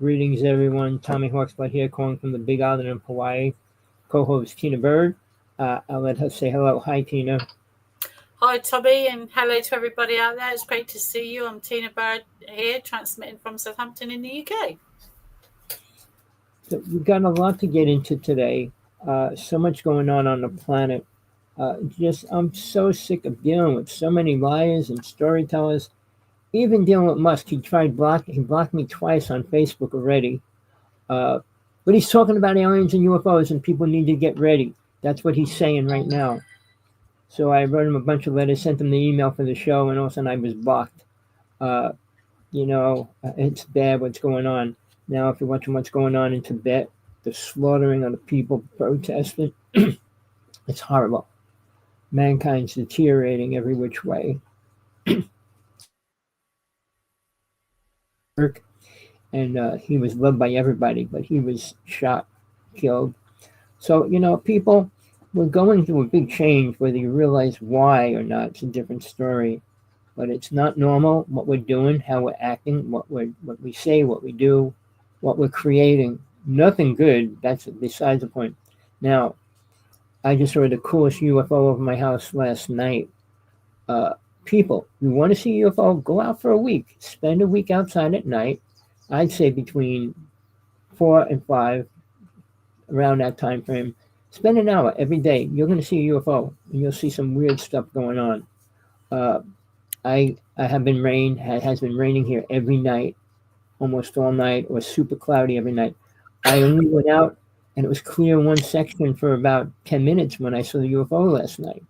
Greetings, everyone. Tommy Hawksblood here, calling from the Big Island of Hawaii. Co-host Tina Bird. I'll let her say hello. Hi, Tina. Hi, Tommy, and hello to everybody out there. It's great to see you. I'm Tina Bird here, transmitting from Southampton in the UK. So we've got a lot to get into today. So much going on the planet. I'm so sick of dealing with so many liars and storytellers. Even dealing with Musk, he blocked me twice on Facebook already. But he's talking about aliens and UFOs, and people need to get ready. That's what he's saying right now. So I wrote him a bunch of letters, sent him the email for the show, and all of a sudden I was blocked. It's bad what's going on. Now, if you're watching what's going on in Tibet, the slaughtering of the people protesting, it's horrible. Mankind's deteriorating every which way. And he was loved by everybody, but he was shot, killed. So, people, we're going through a big change. Whether you realize why or not, it's a different story. But it's not normal what we're doing, how we're acting, what we say, what we do, what we're creating. Nothing good. That's besides the point. Now, I just saw the coolest UFO over my house last night. People, you want to see UFO, go out for a week. Spend a week outside at night. I'd say between 4 and 5, around that time frame. Spend an hour every day. You're going to see a UFO, and you'll see some weird stuff going on. I have been has been raining here every night, almost all night, or super cloudy every night. I only went out, and it was clear in one section for about 10 minutes when I saw the UFO last night.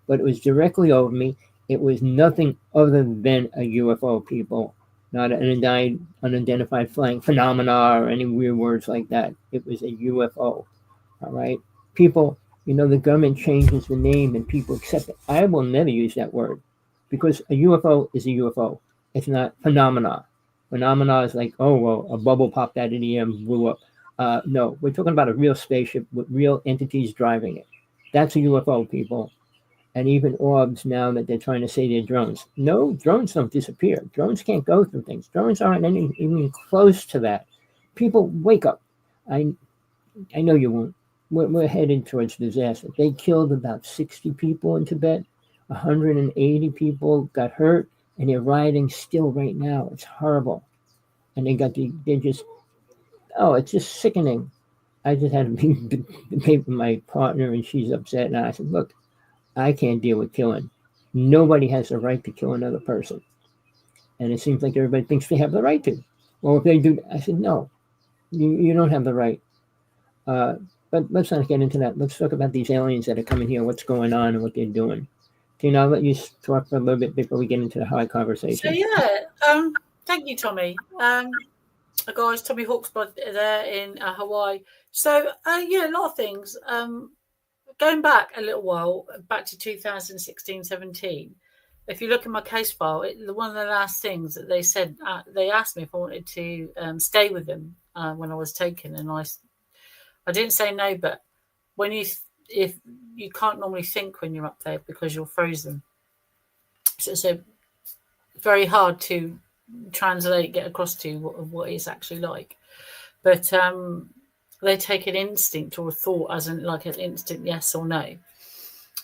But it was directly over me. It was nothing other than a UFO, people. Not an unidentified flying phenomena or any weird words like that. It was a UFO. All right? People, the government changes the name and people accept it. I will never use that word because a UFO is a UFO. It's not phenomena. Phenomena is like, oh, well, a bubble popped out of the air and blew up. No, we're talking about a real spaceship with real entities driving it. That's a UFO, people. And even orbs now that they're trying to say they're drones. No, drones don't disappear. Drones can't go through things. Drones aren't even close to that. People, wake up. I know you won't. We're headed towards disaster. They killed about 60 people in Tibet. 180 people got hurt, and they're rioting still right now. It's horrible. And it's just sickening. I just had to debate with my partner, and she's upset. And I said, look, I can't deal with killing. Nobody has the right to kill another person. And it seems like everybody thinks they have the right to. Well, if they do, I said, no, you don't have the right. But let's not get into that. Let's talk about these aliens that are coming here, what's going on and what they're doing. Tina, I'll let you talk for a little bit before we get into the high conversation. So, thank you, Tommy. Guys, Tommy Hawksblood there in Hawaii. So, a lot of things. Going back a little while, back to 2016-17, if you look at my case file, one of the last things that they said, they asked me if I wanted to stay with them when I was taken, and I didn't say no, but if you can't normally think when you're up there because you're frozen, so very hard to get across to what it's actually like, but they take an instinct or a thought as an instant yes or no.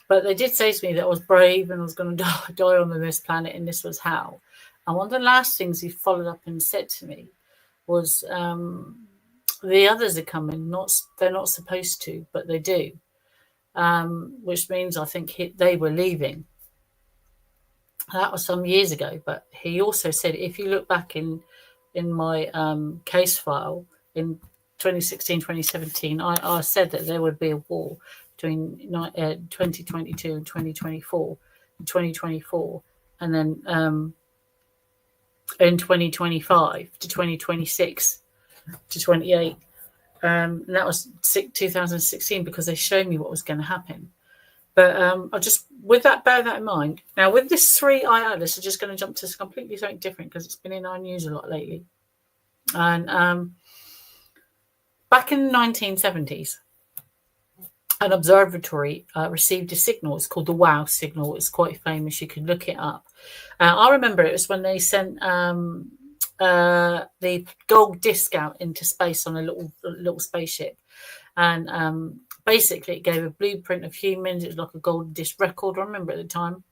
But they did say to me that I was brave and I was going to die on this planet, and this was how. And one of the last things he followed up and said to me was, the others are coming. They're not supposed to, but they do. Which means I think they were leaving. That was some years ago. But he also said, if you look back in my case file in 2016, 2017, I said that there would be a war between 2022 and 2024, and then in 2025 to 2026 to 28. And that was 2016 because they showed me what was going to happen. But I just, bear that in mind. Now, with this 3-eye atlas, I'm just going to jump to completely something different because it's been in our news a lot lately. And back in the 1970s, an observatory received a signal. It's called the WOW signal. It's quite famous. You can look it up. I remember it was when they sent the gold disc out into space on a little spaceship, and basically it gave a blueprint of humans. It was like a gold disc record. I remember at the time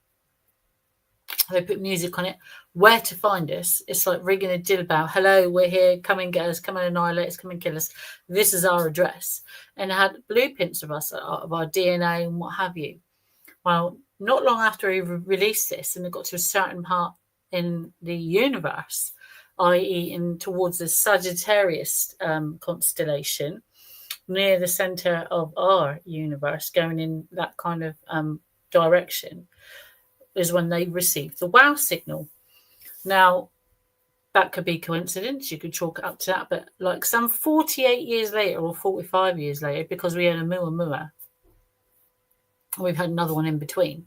they put music on it. Where to find us? It's like ringing a dill bell. Hello, we're here. Come and get us. Come and annihilate us. Come and kill us. This is our address. And it had blueprints of us, of our DNA and what have you. Well, not long after he released this, and it got to a certain part in the universe, i.e., in towards the Sagittarius constellation, near the center of our universe, going in that kind of direction, is when they received the wow signal. Now, that could be coincidence. You could chalk it up to that. But like some 48 years later or 45 years later, because we had a Muamua, we've had another one in between,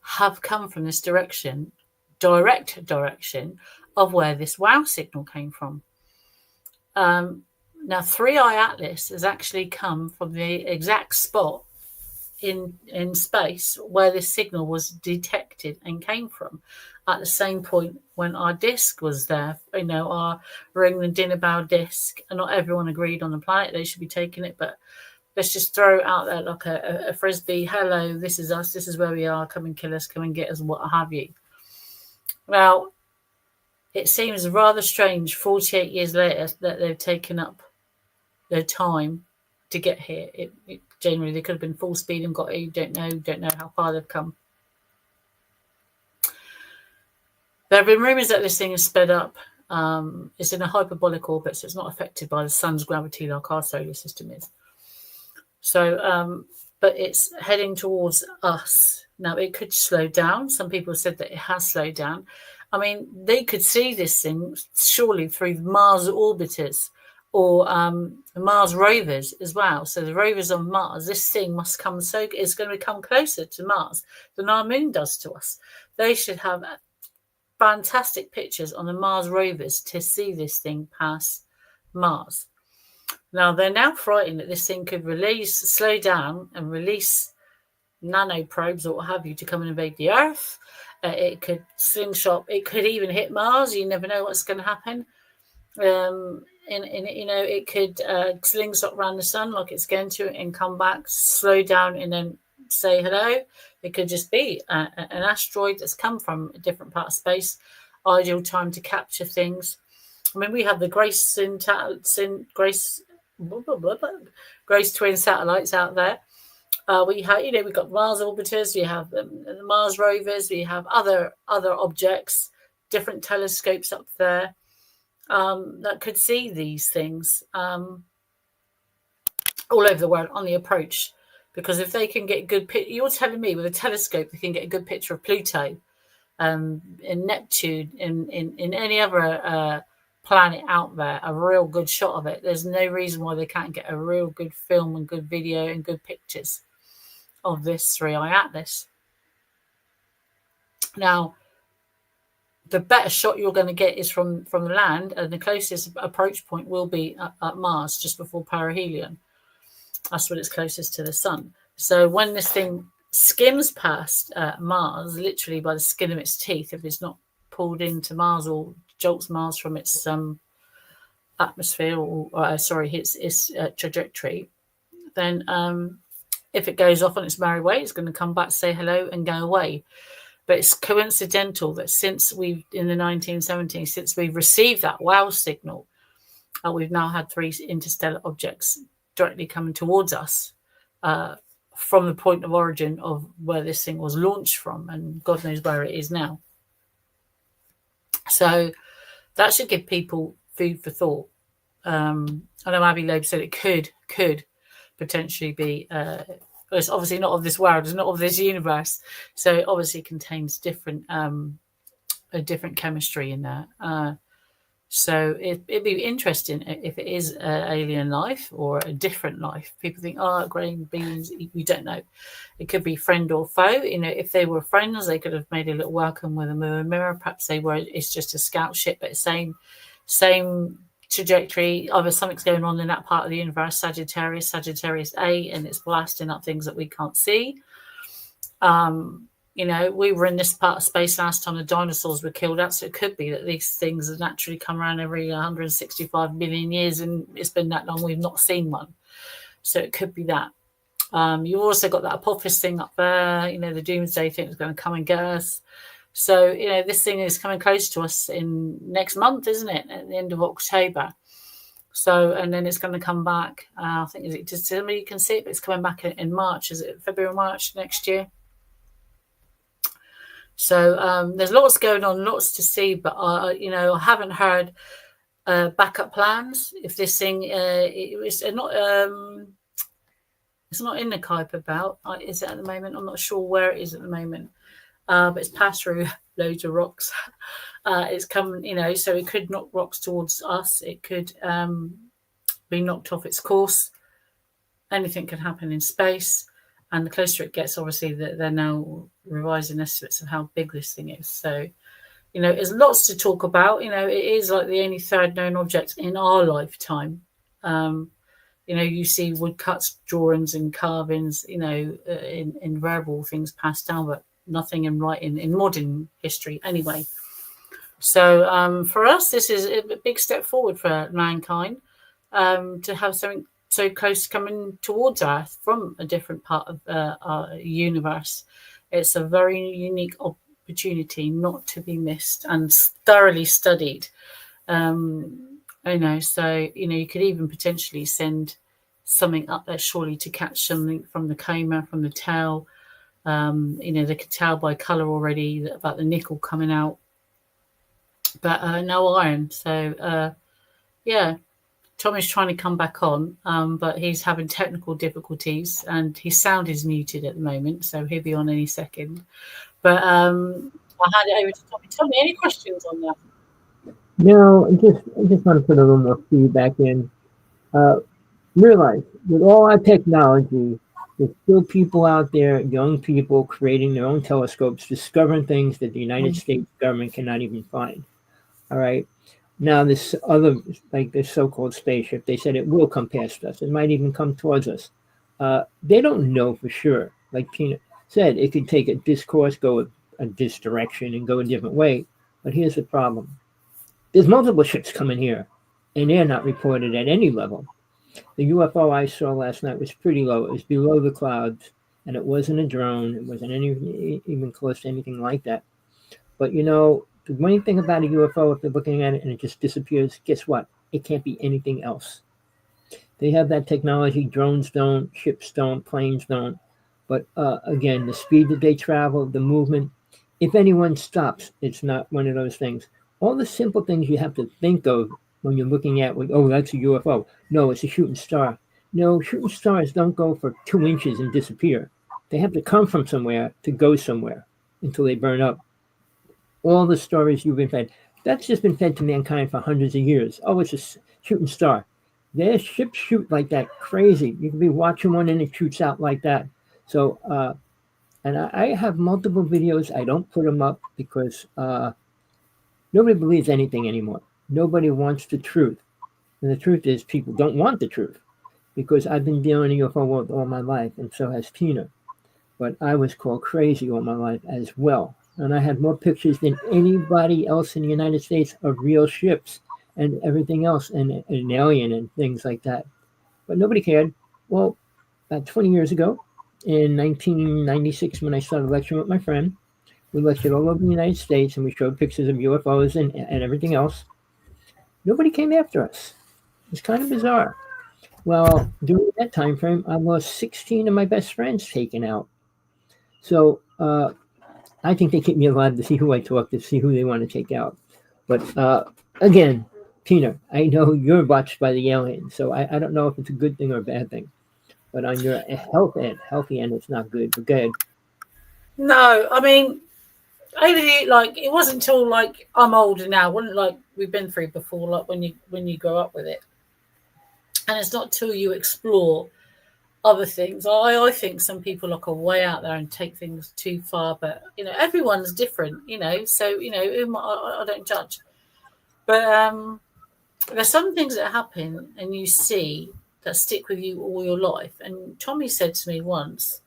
have come from this direction, direct direction of where this wow signal came from. Now, 3i Atlas has actually come from the exact spot in space where this signal was detected and came from, at the same point when our disc was there. You know, our ring and dinner bow disc, and not everyone agreed on the planet they should be taking it, but let's just throw it out there like a frisbee. Hello, this is us. This is where we are. Come and kill us. Come and get us. What have you. Well, it seems rather strange 48 years later that they've taken up their time to get here. It generally, they could have been full speed and got here. Don't know how far they've come. There have been rumours that this thing is sped up. It's in a hyperbolic orbit, so it's not affected by the sun's gravity like our solar system is. So, but it's heading towards us. Now, it could slow down. Some people said that it has slowed down. I mean, they could see this thing surely through Mars orbiters or Mars rovers as well. So the rovers on Mars, this thing must come it's going to come closer to Mars than our moon does to us. They should have fantastic pictures on the Mars rovers to see this thing pass Mars. Now, they're now frightened that this thing could slow down and release nanoprobes or what have you to come and invade the Earth. It could slingshot. It could even hit Mars. You never know what's going to happen. It could slingshot around the sun like it's going to and come back, slow down, and then say hello. It could just be an asteroid that's come from a different part of space. Ideal time to capture things. I mean, we have the Grace twin satellites out there. We have, we've got Mars orbiters, we have the Mars rovers, we have other objects, different telescopes up there that could see these things all over the world on the approach. Because if they can get good you're telling me with a telescope they can get a good picture of Pluto, in Neptune, in any other planet out there, a real good shot of it. There's no reason why they can't get a real good film and good video and good pictures of this 3i Atlas. Now, the better shot you're going to get is from the land, and the closest approach point will be at Mars, just before perihelion. That's when it's closest to the sun. So when this thing skims past Mars, literally by the skin of its teeth, if it's not pulled into Mars or jolts Mars from its atmosphere or its trajectory, then if it goes off on its merry way, it's going to come back, say hello, and go away. But it's coincidental that since in the 1970s, since we've received that wow signal, we've now had 3 interstellar objects directly coming towards us from the point of origin of where this thing was launched from, and God knows where it is now. So that should give people food for thought. I know Abby Loeb said it could potentially be. It's obviously not of this world. It's not of this universe. So it obviously contains different chemistry in there. So it'd be interesting if it is alien life or a different life. People think, green beans. We don't know. It could be friend or foe. If they were friends, they could have made a little welcome with a mirror. Perhaps they were. It's just a scout ship, but same trajectory. Either something's going on in that part of the universe, Sagittarius A, and it's blasting up things that we can't see. we were in this part of space last time the dinosaurs were killed out, so it could be that these things have naturally come around every 165 million years, and it's been that long we've not seen one. So it could be that. You've also got that Apophis thing up there, the doomsday thing is going to come and get us. So, this thing is coming close to us in next month, isn't it? At the end of October. So, and then it's going to come back. I think, is it just somebody can see it, but it's coming back in March. Is it February, March next year? So there's lots going on, lots to see, but I haven't heard backup plans. If this thing it's not in the Kuiper belt, is it at the moment? I'm not sure where it is at the moment, but it's passed through loads of rocks. It's coming, so it could knock rocks towards us. It could be knocked off its course. Anything can happen in space. And the closer it gets, obviously, they're now revising estimates of how big this thing is. So, there's lots to talk about. It is like the only third known object in our lifetime. You see woodcuts, drawings, and carvings, in verbal things passed down, but nothing in writing in modern history anyway. So, for us, this is a big step forward for mankind to have something so close coming towards Earth from a different part of our universe. It's a very unique opportunity not to be missed and thoroughly studied. So, you could even potentially send something up there surely to catch something from the coma, from the tail. They could tell by colour already about the nickel coming out. But no iron. So, Tommy's trying to come back on, but he's having technical difficulties and his sound is muted at the moment, so he'll be on any second. But I'll hand it over to Tommy. Tommy, any questions on that? No, I just want to put a little more feedback in. Realize, with all our technology, there's still people out there, young people, creating their own telescopes, discovering things that the United States government cannot even find. All right? Now, this other, like this so-called spaceship, they said it will come past us. It might even come towards us. They don't know for sure. Like Tina said, it could take a discourse, go a this direction, and go a different way. But here's the problem. There's multiple ships coming here, and they're not reported at any level. The UFO I saw last night was pretty low. It was below the clouds, and it wasn't a drone. It wasn't even close to anything like that. But, the one thing about a UFO, if they're looking at it and it just disappears, guess what? It can't be anything else. They have that technology. Drones don't, ships don't, planes don't. But again, the speed that they travel, the movement, if anyone stops, it's not one of those things. All the simple things you have to think of when you're looking at, that's a UFO. No, it's a shooting star. No, shooting stars don't go for 2 inches and disappear. They have to come from somewhere to go somewhere until they burn up. All the stories you've been fed, that's just been fed to mankind for hundreds of years. Oh, it's a shooting star. Their ships shoot like that, crazy. You can be watching one and it shoots out like that. So, and I have multiple videos. I don't put them up because nobody believes anything anymore. Nobody wants the truth. And the truth is people don't want the truth because I've been dealing in UFO world all my life, and so has Tina. But I was called crazy all my life as well. And I had more pictures than anybody else in the United States of real ships and everything else, and an alien and things like that. But nobody cared. Well, about 20 years ago, in 1996, when I started lecturing with my friend, we lectured all over the United States, and we showed pictures of UFOs and everything else. Nobody came after us. It's kind of bizarre. Well, during that time frame, I lost 16 of my best friends taken out. So, I think they keep me alive to see who I talk to, see who they want to take out. But again, Tina, I know you're watched by the aliens, so I don't know if it's a good thing or a bad thing. But on your healthy end, it's not good. But good. No, I mean, it wasn't until I'm older now. Wasn't like we've been through before. Like when you grow up with it, and it's not till you explore other things. I think some people go way out there and take things too far, but everyone's different, so I don't judge. But there's some things that happen and you see that stick with you all your life. And Tommy said to me once,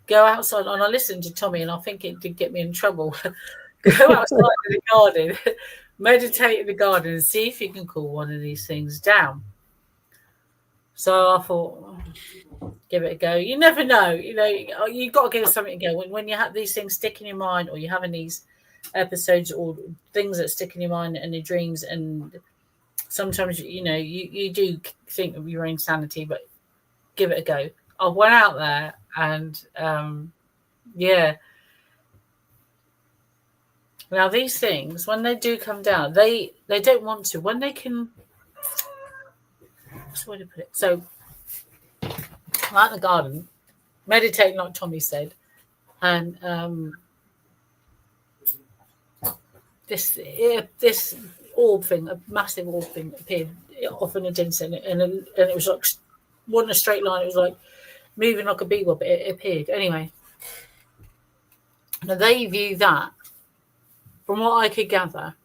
go outside, and I listened to Tommy, and I think it did get me in trouble. Go outside in the garden, meditate in the garden, and see if you can cool one of these things down. So I thought, give it a go. You never know. You've got to give it something to go. When you have these things stick in your mind, or you're having these episodes or things that stick in your mind and your dreams, and sometimes, you do think of your own sanity, but give it a go. I went out there and, Now, these things, when they do come down, they don't want to. When they can... What's the way to put it? So, I'm out in the garden, meditating like Tommy said, and this orb thing, a massive orb thing appeared off in a distance, and it was like, wasn't a straight line, it was like moving like a bee web, but it appeared. Anyway, now they view that, from what I could gather,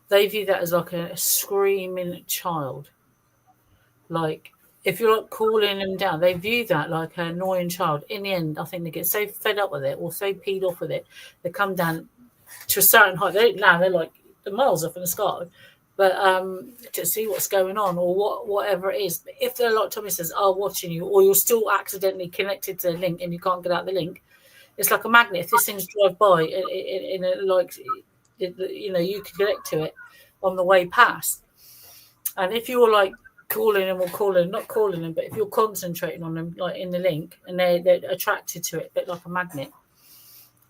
they view that as like a screaming child. Like, if you're like calling them down, they view that like an annoying child. In the end, I think they get so fed up with it or so peed off with it, they come down to a certain height. They're like the miles up in the sky, but to see what's going on or whatever it is. But if they're like Tommy says, are watching you, or you're still accidentally connected to the link and you can't get out the link, it's like a magnet. If these things drive by, you can connect to it on the way past. And if you're like calling them, not calling them, but if you're concentrating on them, like in the link, and they're attracted to it, a bit like a magnet,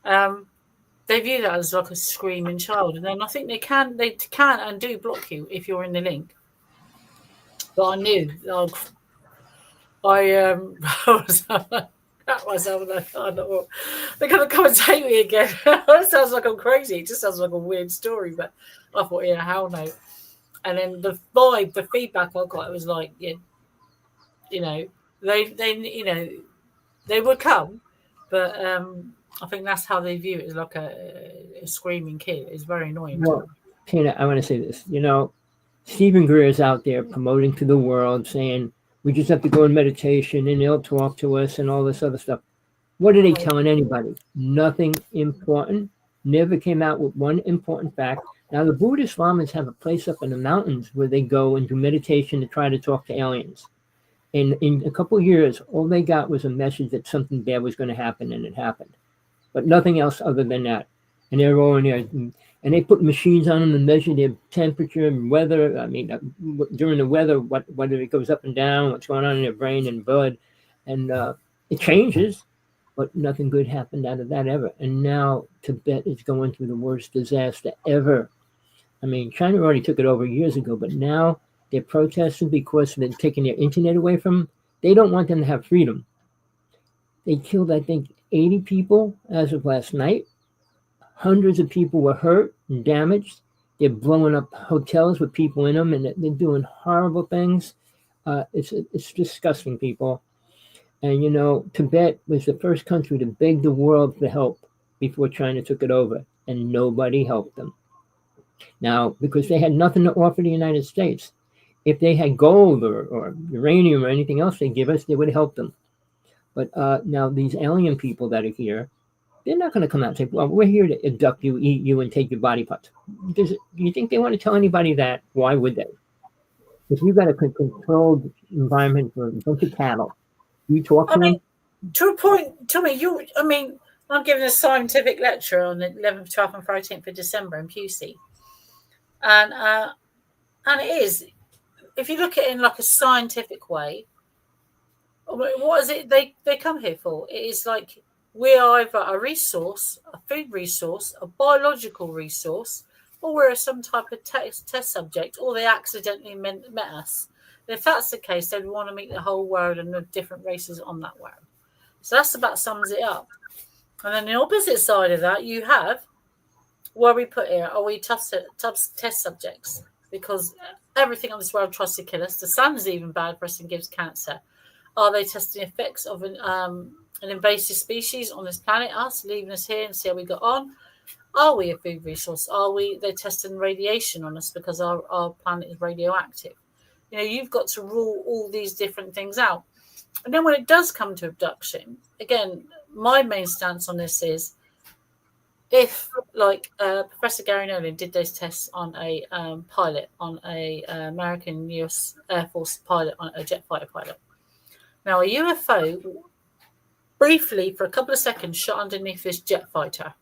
they view that as like a screaming child. And then I think they can and do block you if you're in the link. But I knew, at myself, and I thought, they're going to come and take me again. That sounds like I'm crazy. It just sounds like a weird story, but I thought, yeah, hell no. And then the feedback I got, it was like, they would come, but I think that's how they view it, as like a screaming kid. It's very annoying. Well, Tina, I want to say this. Stephen Greer is out there promoting to the world, saying we just have to go in meditation and they'll talk to us and all this other stuff. What are they telling anybody? Nothing important. Never came out with one important fact. Now, the Buddhist Lamans have a place up in the mountains where they go and do meditation to try to talk to aliens. And in a couple of years, all they got was a message that something bad was going to happen, and it happened. But nothing else other than that. And they're all in there. And they put machines on them and measure their temperature and weather. I mean, during the weather, whether it goes up and down, what's going on in their brain and blood. And it changes, but nothing good happened out of that ever. And now Tibet is going through the worst disaster ever. I mean, China already took it over years ago, but now they're protesting because they're taking their internet away from them. They don't want them to have freedom. They killed, I think, 80 people as of last night. Hundreds of people were hurt and damaged. They're blowing up hotels with people in them, and they're doing horrible things. It's disgusting, people. And, Tibet was the first country to beg the world for help before China took it over, and nobody helped them. Now, because they had nothing to offer the United States. If they had gold or uranium or anything else they'd give us, they would help them. But now these alien people that are here, they're not going to come out and say, well, we're here to abduct you, eat you, and take your body parts. Do you think they want to tell anybody that? Why would they? If you've got a controlled environment for a bunch of cattle, you talk to them? To a point, Tommy, I'm giving a scientific lecture on the 11th, 12th, and 13th of December in Pusey. And it is, if you look at it in like a scientific way, what is it they come here for? It is like, we're either a resource, a food resource, a biological resource, or we're some type of test subject, or they accidentally met us. And if that's the case, they want to meet the whole world and the different races on that world. So that's about sums it up. And then the opposite side of that, you have, where we put here, are we test subjects? Because everything on this world tries to kill us. The sun's even bad for us and gives cancer. Are they testing the effects of an invasive species on this planet, us, leaving us here and see how we got on? Are we a food resource? They're testing radiation on us because our planet is radioactive. You've got to rule all these different things out. And then when it does come to abduction, again, my main stance on this is, if like Professor Gary Nolan did those tests on a pilot, on a American US Air Force pilot, on a jet fighter pilot. Now, a UFO briefly for a couple of seconds shot underneath this jet fighter.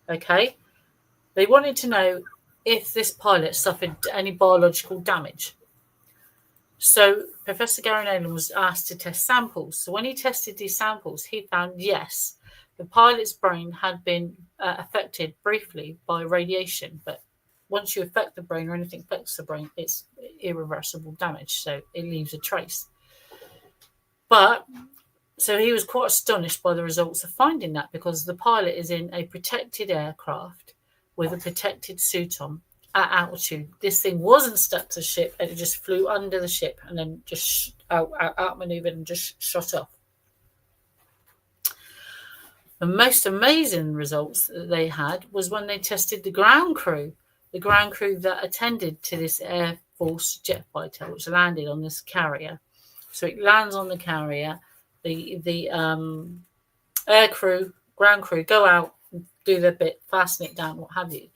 Okay, they wanted to know if this pilot suffered any biological damage. So Professor Gary Nolan was asked to test samples. So when he tested these samples, he found, yes, the pilot's brain had been affected briefly by radiation. But once you affect the brain, or anything affects the brain, it's irreversible damage. So it leaves a trace. But so he was quite astonished by the results of finding that, because the pilot is in a protected aircraft with a protected suit on at altitude. This thing wasn't stuck to the ship, and it just flew under the ship and then just outmaneuvered and just shot off. The most amazing results that they had was when they tested the ground crew that attended to this Air Force jet fighter, which landed on this carrier. So it lands on the carrier. The air crew, ground crew, go out and do their bit, fasten it down, what have you.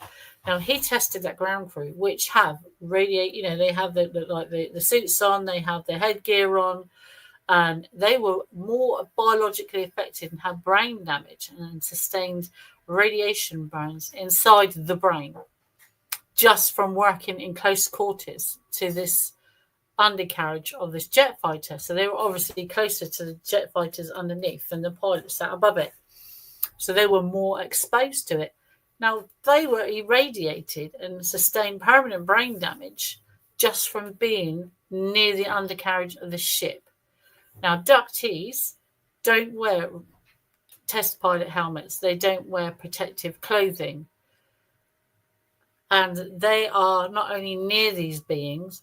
Now, he tested that ground crew, which have they have the suits on, they have their headgear on, and they were more biologically affected and had brain damage and sustained radiation burns inside the brain just from working in close quarters to this undercarriage of this jet fighter. So they were obviously closer to the jet fighters underneath than the pilots sat above it. So they were more exposed to it. Now, they were irradiated and sustained permanent brain damage just from being near the undercarriage of the ship. Now, abductees don't wear test pilot helmets. They don't wear protective clothing. And they are not only near these beings,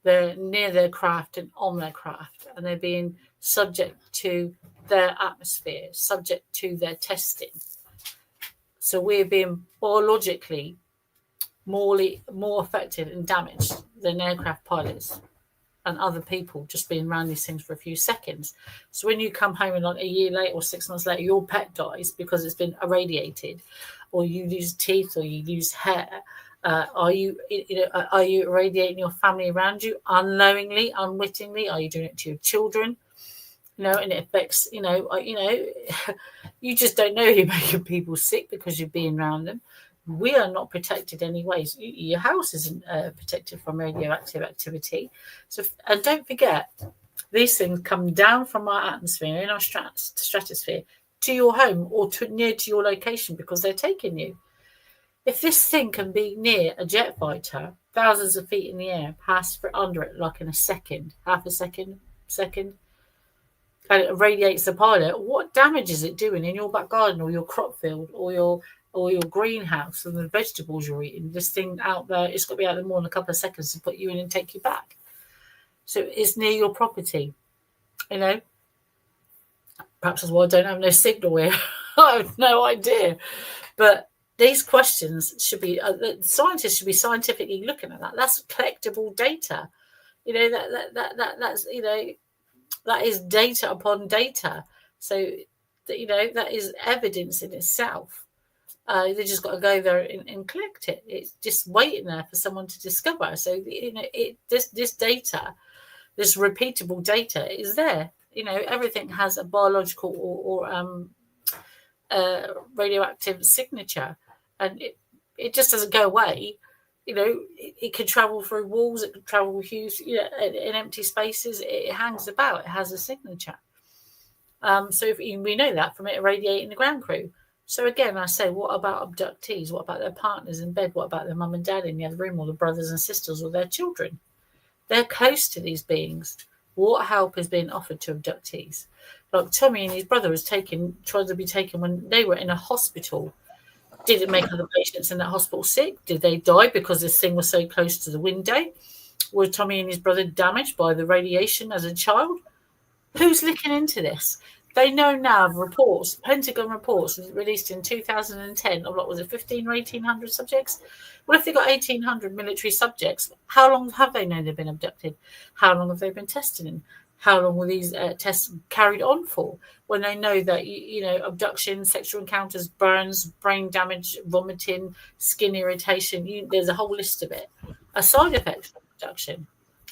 they're near their craft and on their craft. And they're being subject to their atmosphere, subject to their testing. So we're being biologically more affected and damaged than aircraft pilots and other people just being around these things for a few seconds. So when you come home and like a year later or 6 months later, your pet dies because it's been irradiated, or you lose teeth, or you lose hair, are you irradiating your family around you unknowingly, unwittingly? Are you doing it to your children? And it affects, you just don't know you're making people sick because you're being around them. We are not protected anyways. Your house isn't protected from radioactive activity. So, and don't forget, these things come down from our atmosphere in our stratosphere to your home or near to your location because they're taking you. If this thing can be near a jet fighter, thousands of feet in the air, pass under it like in a second, half a second, and it radiates the pilot, what damage is it doing in your back garden or your crop field or your greenhouse and the vegetables you're eating? This thing out there, it's got to be out there more than a couple of seconds to put you in and take you back. So it's near your property, Perhaps that's why I don't have no signal here. I have no idea. But these questions should be, scientists should be scientifically looking at that. That's collectible data. That's, that is data upon data. So, that is evidence in itself. They just got to go there and collect it. It's just waiting there for someone to discover. So, this data, this repeatable data is there. Everything has a biological or radioactive signature, and it just doesn't go away. It could travel through walls, it could travel huge, in empty spaces. It hangs about. It has a signature. So we know that from it irradiating the ground crew. So again, I say, what about abductees? What about their partners in bed? What about their mum and dad in the other room, or the brothers and sisters, or their children? They're close to these beings. What help is being offered to abductees? Like Tommy and his brother was tried to be taken when they were in a hospital. Did it make other patients in that hospital sick? Did they die because this thing was so close to the window? Were Tommy and his brother damaged by the radiation as a child? Who's looking into this? They know now of reports, Pentagon reports released in 2010 of 15 or 1,800 subjects? Well, if they've got 1,800 military subjects, how long have they known they've been abducted? How long have they been testing them? how long were these tests carried on for when they know that, abduction, sexual encounters, burns, brain damage, vomiting, skin irritation, there's a whole list of it, a side effect of abduction.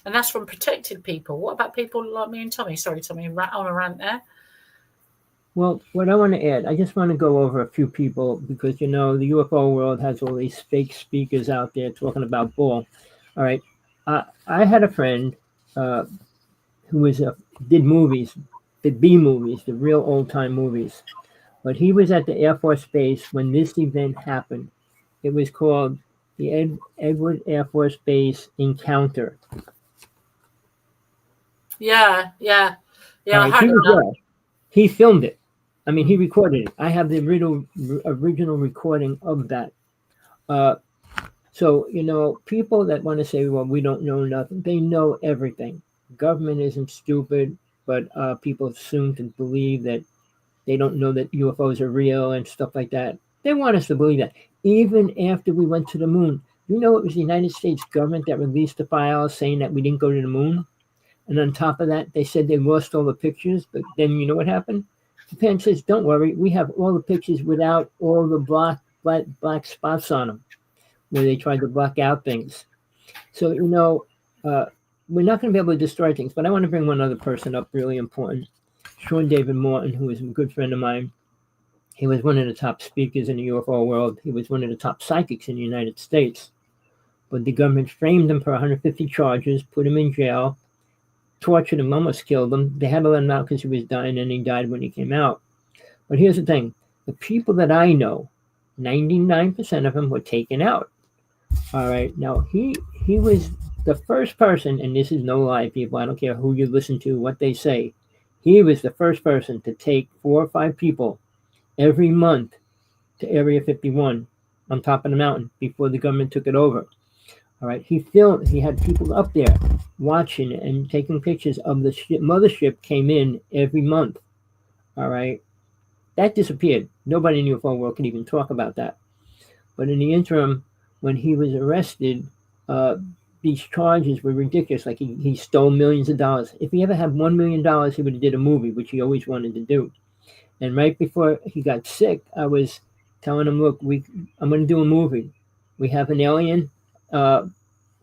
And that's from protected people. What about people like me and Tommy? Sorry, Tommy, on a rant there. Well, what I want to add, I just want to go over a few people because, the UFO world has all these fake speakers out there talking about bull. All right. I had a friend who did movies, the B movies, the real old-time movies. But he was at the Air Force Base when this event happened. It was called the Edward Air Force Base Encounter. Yeah. Right, I heard that. He filmed it. I mean, he recorded it. I have the original recording of that. So, people that want to say, well, we don't know nothing, they know everything. Government isn't stupid, but people assume to believe that they don't know that UFOs are real and stuff like that. They want us to believe that. Even after we went to the moon, it was the United States government that released the files saying that we didn't go to the moon. And on top of that, they said they lost all the pictures. But then you know what happened? Japan says, don't worry, we have all the pictures without all the black spots on them, where they tried to block out things. So, we're not going to be able to destroy things. But I want to bring one other person up, really important. Sean David Morton, who is a good friend of mine. He was one of the top speakers in the UFO world. He was one of the top psychics in the United States. But the government framed him for 150 charges, put him in jail, tortured him, almost killed him. They had to let him out because he was dying, and he died when he came out. But here's the thing. The people that I know, 99% of them were taken out. All right. Now, he was the first person, and this is no lie, people. I don't care who you listen to, what they say. He was the first person to take 4 or 5 people every month to Area 51 on top of the mountain before the government took it over. All right. He had people up there watching and taking pictures of the mothership came in every month. All right. That disappeared. Nobody in the UFO world can even talk about that. But in the interim, when he was arrested, these charges were ridiculous. Like he stole millions of dollars. If he ever had $1 million, he would have did a movie, which he always wanted to do. And right before he got sick, I was telling him, look, I'm going to do a movie. We have an alien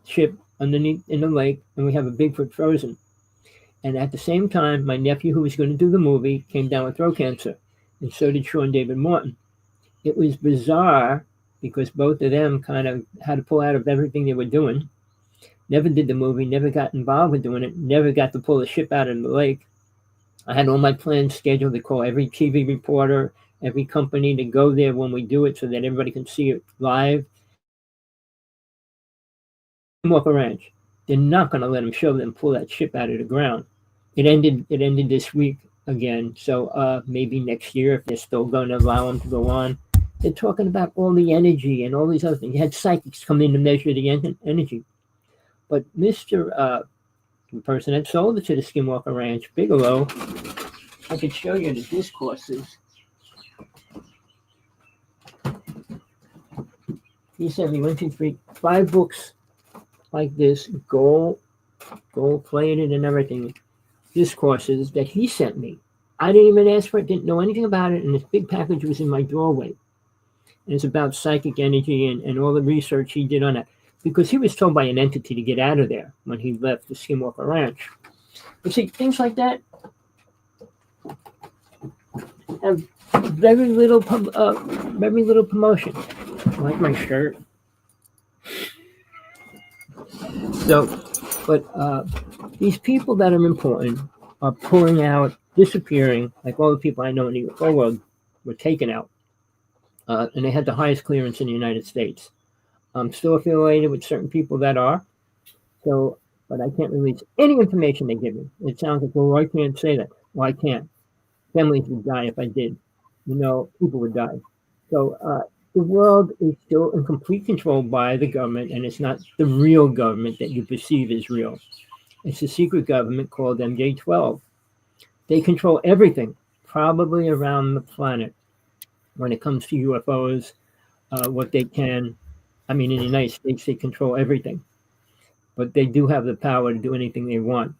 ship underneath in the lake, and we have a Bigfoot frozen. And at the same time, my nephew, who was going to do the movie, came down with throat cancer. And so did Sean David Morton. It was bizarre because both of them kind of had to pull out of everything they were doing. Never did the movie, never got involved with doing it, never got to pull the ship out of the lake. I had all my plans scheduled to call every TV reporter, every company to go there when we do it so that everybody can see it live. Walker Ranch. They're not going to let them show them pull that ship out of the ground. It ended this week again. So maybe next year, if they're still going to allow them to go on. They're talking about all the energy and all these other things. You had psychics come in to measure the energy. But the person that sold it to the Skinwalker Ranch, Bigelow, I could show you the discourses. He said he went through 5 books like this, gold plated and everything, discourses that he sent me. I didn't even ask for it, didn't know anything about it, and this big package was in my doorway. And it's about psychic energy and all the research he did on it. Because he was told by an entity to get out of there when he left the Skinwalker Ranch. But see, things like that have very little promotion. I like my shirt. So, but these people that are important are pulling out, disappearing, like all the people I know in the UFO world were taken out. And they had the highest clearance in the United States. I'm still affiliated with certain people that are. So, but I can't release any information they give me. It sounds like, well, I can't say that. Well, I can't. Families would die if I did. People would die. So the world is still in complete control by the government, and it's not the real government that you perceive as real. It's a secret government called MJ-12. They control everything, probably around the planet. When it comes to UFOs, what they can. I mean, in the United States, they control everything. But they do have the power to do anything they want.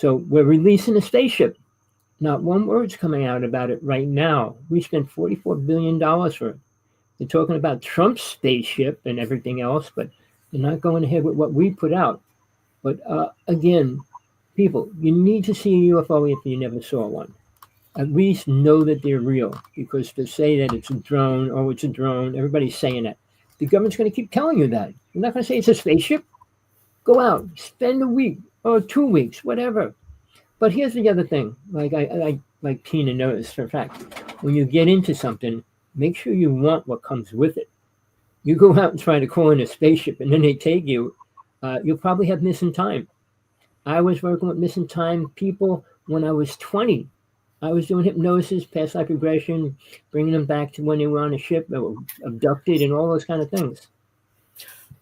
So we're releasing a spaceship. Not one word's coming out about it right now. We spent $44 billion for it. They're talking about Trump's spaceship and everything else, but they're not going ahead with what we put out. But again, people, you need to see a UFO if you never saw one. At least know that they're real, because to say that it's a drone, oh, it's a drone, everybody's saying that. The government's going to keep telling you that. They're not going to say it's a spaceship. Go out, spend a week or 2 weeks, whatever. But here's the other thing, like Tina knows for a fact, when you get into something, make sure you want what comes with it. You go out and try to call in a spaceship, and then they take you, you'll probably have missing time. I was working with missing time people when I was 20. I was doing hypnosis, past life regression, bringing them back to when they were on a ship that were abducted and all those kind of things.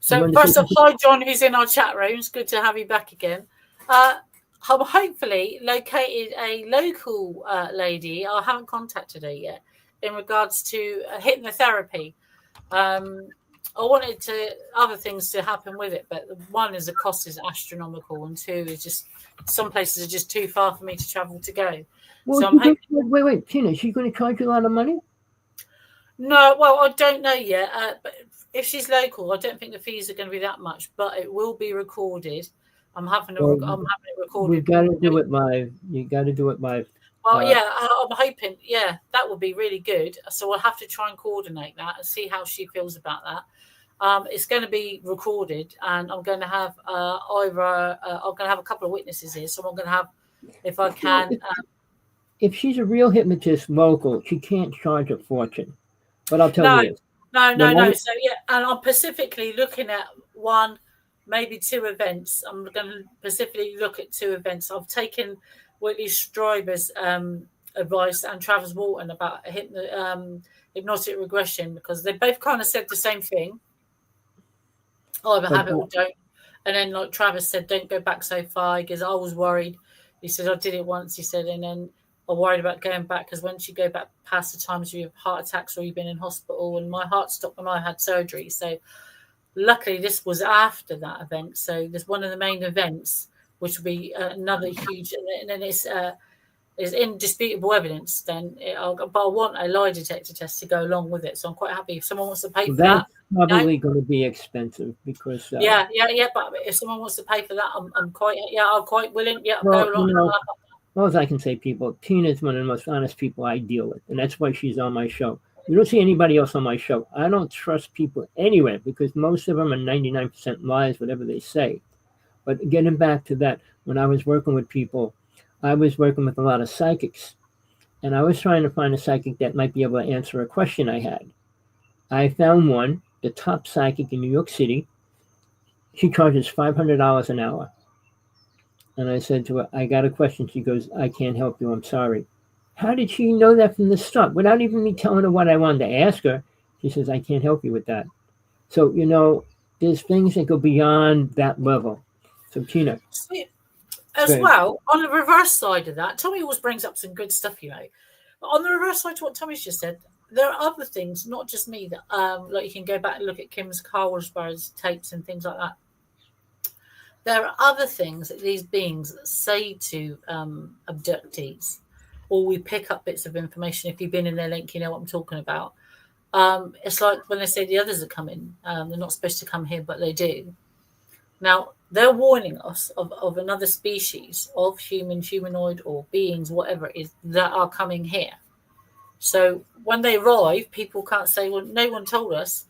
So first off, hi John, who's in our chat room. It's good to have you back again. I've hopefully located a local lady. I haven't contacted her yet in regards to hypnotherapy. I wanted other things to happen with it, but one is the cost is astronomical, and two is just some places are just too far for me to travel to go. Well, so wait, Tina, is she going to charge you a lot of money? No, well, I don't know yet. But if she's local, I don't think the fees are going to be that much, but it will be recorded. I'm having it recorded. We've got to do it live. You got to do it live. Well, yeah, I'm hoping. Yeah, that would be really good. So I'll have to try and coordinate that and see how she feels about that. It's going to be recorded, and I'm going to have I'm going to have a couple of witnesses here. So I'm going to have, if I can. If she's a real hypnotist local, she can't charge a fortune. But I'll tell you this. No. So yeah, and I'm specifically looking at one, maybe two events. I'm going to specifically look at two events. I've taken Whitley Strieber's advice and Travis Walton about hypnotic regression, because they both kind of said the same thing. Either have it or don't. And then like Travis said, don't go back so far, because I was worried. He said, I did it once, he said, and then I'm worried about going back, because once you go back past the times you have heart attacks or you've been in hospital, and my heart stopped when I had surgery. So luckily this was after that event. So there's one of the main events, which will be another huge, and then it's indisputable evidence. But I want a lie detector test to go along with it. So I'm quite happy if someone wants to pay for that. That's probably going to be expensive, because yeah. But if someone wants to pay for that, I'm quite willing. Yeah, I'll go along. All I can say, people, Tina's one of the most honest people I deal with, and that's why she's on my show. You don't see anybody else on my show. I don't trust people anywhere, because most of them are 99% lies, whatever they say. But getting back to that, when I was working with people, I was working with a lot of psychics, and I was trying to find a psychic that might be able to answer a question I had. I found one, the top psychic in New York City. She charges $500 an hour. And I said to her, I got a question. She goes, I can't help you. I'm sorry. How did she know that from the start? Without even me telling her what I wanted to ask her, she says, I can't help you with that. So, there's things that go beyond that level. So, Tina. Well, on the reverse side of that, Tommy always brings up some good stuff, But on the reverse side to what Tommy's just said, there are other things, not just me, that like you can go back and look at Kim's Carlsbad's tapes and things like that. There are other things that these beings say to abductees, or we pick up bits of information. If you've been in their link, you know what I'm talking about. It's like when they say the others are coming. They're not supposed to come here, but they do. Now, they're warning us of another species of humanoid or beings, whatever it is, that are coming here. So when they arrive, people can't say, well, no one told us.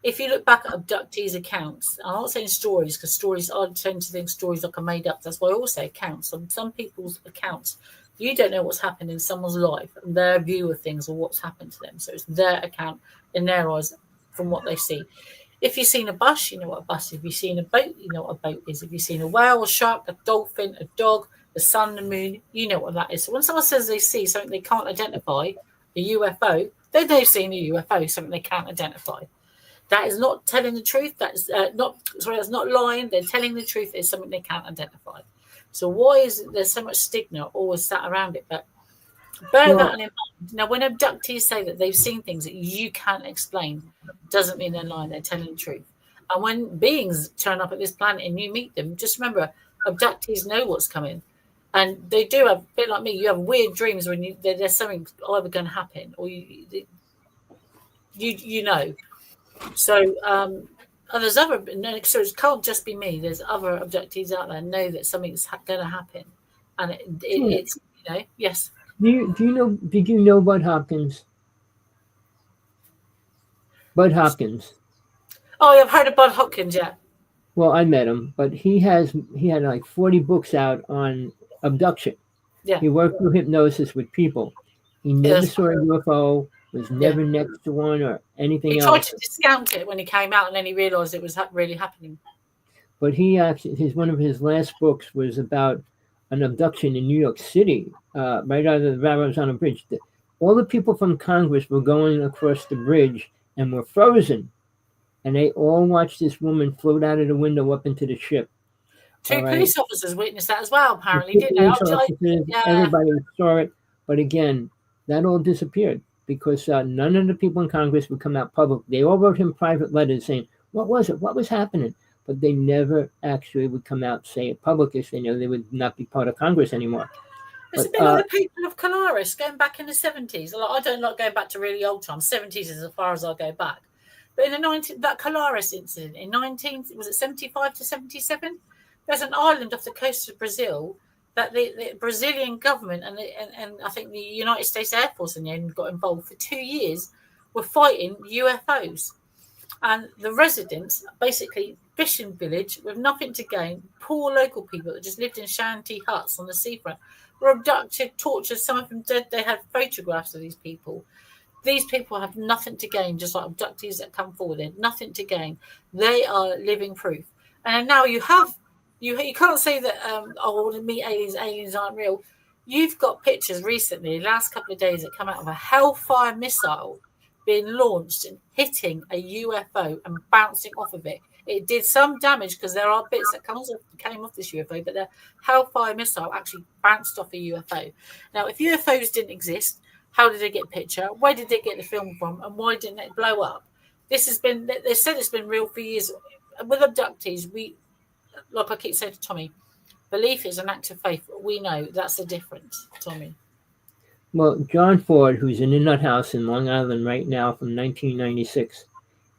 If you look back at abductees' accounts, I'm not saying stories, because stories, I tend to think stories are made up. That's why I always say accounts. On some people's accounts, you don't know what's happened in someone's life and their view of things or what's happened to them. So it's their account in their eyes from what they see. If you've seen a bus, you know what a bus is. If you've seen a boat, you know what a boat is. If you've seen a whale, a shark, a dolphin, a dog, the sun, the moon, you know what that is. So when someone says they see something they can't identify, a UFO, then they've seen a UFO, something they can't identify. That is not telling the truth. That's that's not lying. They're telling the truth. It's something they can't identify. So why is there so much stigma always sat around it? But bear that in mind. Now, when abductees say that they've seen things that you can't explain, doesn't mean they're lying. They're telling the truth. And when beings turn up at this planet and you meet them, just remember, abductees know what's coming. And they do have, a bit like me, you have weird dreams when there's something either going to happen or you know. So there's other, so it can't just be me. There's other abductees out there know that something's going to happen, and it's yes. Do you know? Did you know Bud Hopkins? Bud Hopkins. Oh, I've heard of Bud Hopkins. Yeah. Well, I met him, but he had like 40 books out on abduction. Yeah. He worked through hypnosis with people. He never saw a UFO, was never next to one or anything else. He tried to discount it when he came out, and then he realized it was really happening. But he actually, one of his last books was about an abduction in New York City, right out of the Verrazano Bridge. All the people from Congress were going across the bridge and were frozen. And they all watched this woman float out of the window up into the ship. Two police officers witnessed that as well, apparently, didn't they? Everybody saw it. But again, that all disappeared because none of the people in Congress would come out public. They all wrote him private letters saying, what was it? What was happening? But they never actually would come out and say it publicly because they know they would not be part of Congress anymore. It's a bit like the people of Colaris going back in the 70s. I don't like going back to really old times. 70s is as far as I go back. But in the that Colaris incident in 75 to 77, there's an island off the coast of Brazil that the Brazilian government and I think the United States Air Force and the end got involved for 2 years, were fighting UFOs. And the residents, basically fishing village with nothing to gain, poor local people that just lived in shanty huts on the seafront, were abducted, tortured, some of them dead. They had photographs of these people. These people have nothing to gain, just like abductees that come forward. They have nothing to gain. They are living proof. And now you can't say that, to meet aliens aren't real. You've got pictures recently, last couple of days, that come out of a Hellfire missile being launched and hitting a UFO and bouncing off of it. It did some damage because there are bits that came off this UFO, but the Hellfire missile actually bounced off a UFO. Now, if UFOs didn't exist, how did they get a picture? Where did they get the film from? And why didn't it blow up? They said it's been real for years. With abductees, like I keep saying to Tommy, belief is an act of faith. We know that's the difference, Tommy. Well, John Ford, who's in the Nut House in Long Island right now from 1996,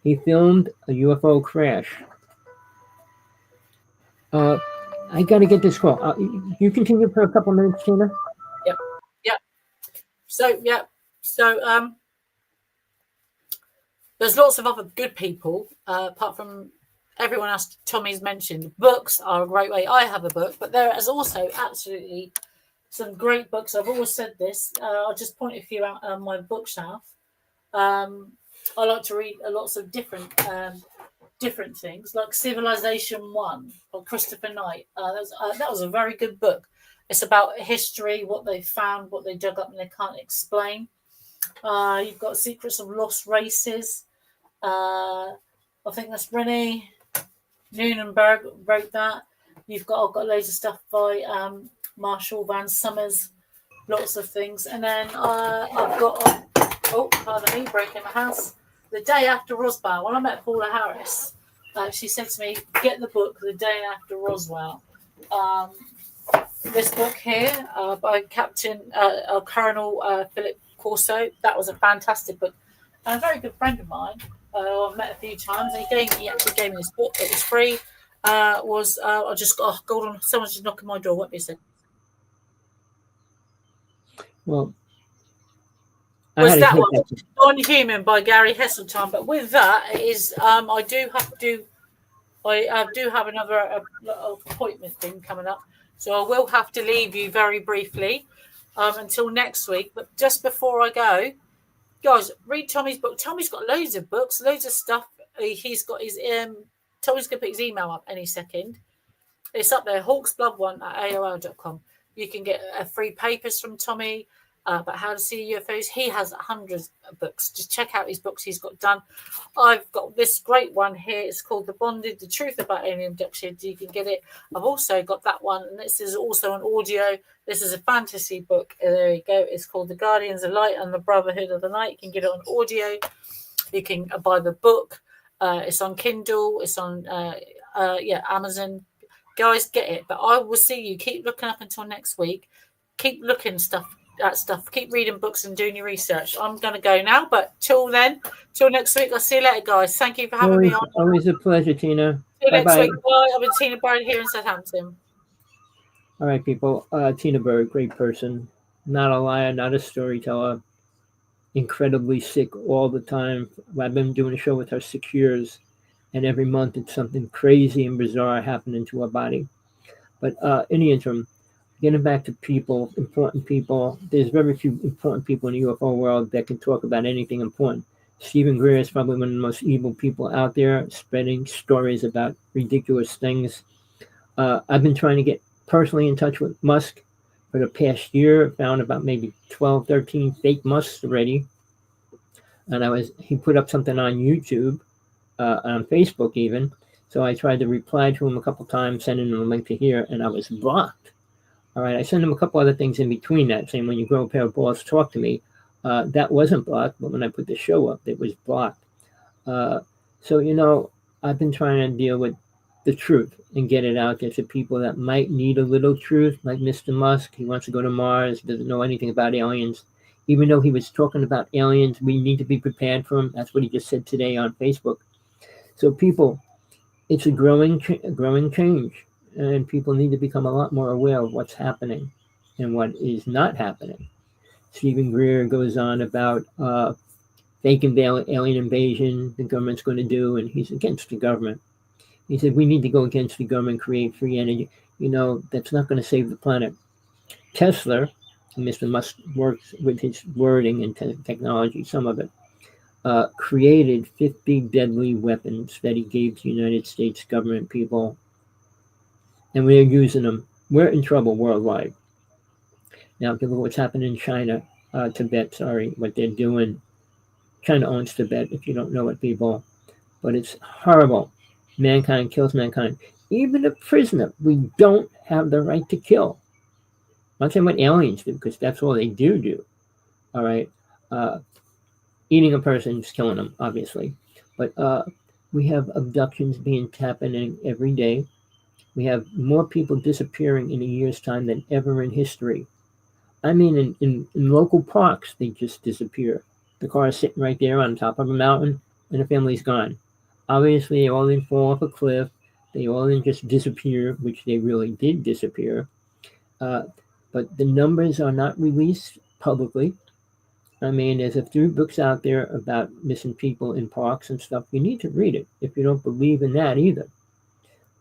he filmed a UFO crash. I got to get this call. You continue for a couple minutes, Tina? Yep. So, there's lots of other good people, apart from everyone else Tommy's mentioned. Books are a great way. I have a book, but there is also absolutely some great books. I've always said this. I'll just point a few out on my bookshelf. I like to read lots of different things, like Civilization 1 by Christopher Knight. That was a very good book. It's about history, what they found, what they dug up and they can't explain. You've got Secrets of Lost Races. I think that's Renee Neunenberg wrote that. I've got loads of stuff by Marshall Van Summers, lots of things. And then I've got, pardon me, breaking my house. The Day After Roswell. When I met Paula Harris, she said to me, get the book The Day After Roswell. This book here by Colonel Philip Corso, that was a fantastic book. And a very good friend of mine, I've met a few times, and he actually gave me this book. It was free. I just got, hold on, someone's just knocking my door. What be a second? Well, was that one, Non-Human by Gary Heseltine. But with that, it is I do have another appointment thing coming up, so I will have to leave you very briefly until next week. But just before I go, guys, read Tommy's book. Tommy's got loads of books, loads of stuff. He's got his Tommy's going to put his email up any second. It's up there, hawksblood1@aol.com. You can get free papers from Tommy about how to see UFOs. He has hundreds of books. Just check out his books he's got done. I've got this great one here. It's called The Bonded, The Truth About Alien Abductions. You can get it. I've also got that one, and this is also an audio. This is a fantasy book. There you go. It's called The Guardians of Light and the Brotherhood of the Night. You can get it on audio. You can buy the book. It's on Kindle. It's on Amazon. guys, get it. But I will see you. Keep looking up until next week. Keep looking at stuff. Keep reading books and doing your research. I'm going to go now. But till then, till next week, I'll see you later, guys. Thank you for having me on. Always a pleasure, Tina. See you next Bye-bye. week. Bye. I've been Tina Bird here in Southampton. All right, people. Tina Bird, great person. Not a liar, not a storyteller. Incredibly sick all the time. I've been doing a show with her 6 years, and every month it's something crazy and bizarre happening to her body. But in the interim, getting back to people, important people, there's very few important people in the UFO world that can talk about anything important. Stephen Greer is probably one of the most evil people out there, spreading stories about ridiculous things. I've been trying to get personally in touch with Musk for the past year. Found about maybe 12, 13 fake Musks already. And he put up something on YouTube, on Facebook even. So I tried to reply to him a couple times, sending him a link to here, and I was blocked. All right, I sent him a couple other things in between that, saying, when you grow a pair of balls, talk to me. That wasn't blocked, but when I put the show up, it was blocked. So, I've been trying to deal with the truth and get it out there to people that might need a little truth, like Mr. Musk. He wants to go to Mars, doesn't know anything about aliens. Even though he was talking about aliens, we need to be prepared for him. That's what he just said today on Facebook. So people, it's a growing change, and people need to become a lot more aware of what's happening and what is not happening. Stephen Greer goes on about fake alien invasion the government's going to do, and he's against the government. He said, we need to go against the government, create free energy. That's not going to save the planet. Tesla, Mr. Musk works with his wording and technology, some of it, created 50 deadly weapons that he gave to United States government people. And we're using them. We're in trouble worldwide. Now, look at what's happening in China, Tibet, what they're doing. China owns Tibet, if you don't know it, people. But it's horrible. Mankind kills mankind. Even a prisoner, we don't have the right to kill. I'm not saying what aliens do, because that's all they do. All right. Eating a person is killing them, obviously. But we have abductions happening every day. We have more people disappearing in a year's time than ever in history. I mean, in local parks, they just disappear. The car is sitting right there on top of a mountain, and the family's gone. Obviously, they all didn't fall off a cliff. They all didn't just disappear, which they really did disappear. But the numbers are not released publicly. I mean, there's a few books out there about missing people in parks and stuff. You need to read it if you don't believe in that either.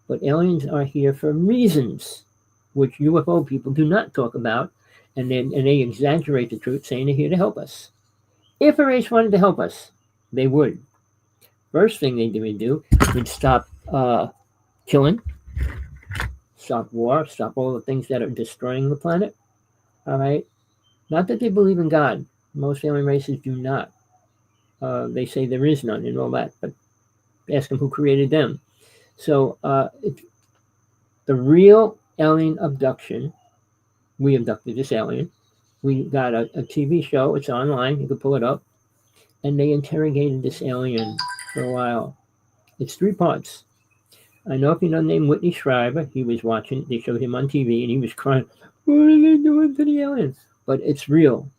But aliens are here for reasons which UFO people do not talk about, and they exaggerate the truth, saying they're here to help us. If a race wanted to help us, they would. First thing they would do would stop killing, stop war, stop all the things that are destroying the planet. All right? Not that they believe in God. Most alien races do not. They say there is none and all that, but ask them who created them. So the real alien abduction, we abducted this alien. We got a TV show. It's online. You can pull it up. And they interrogated this alien for a while. It's 3 parts. I know if you know the name Whitney Schreiber, he was watching. They showed him on TV, and he was crying, what are they doing to the aliens? But it's real.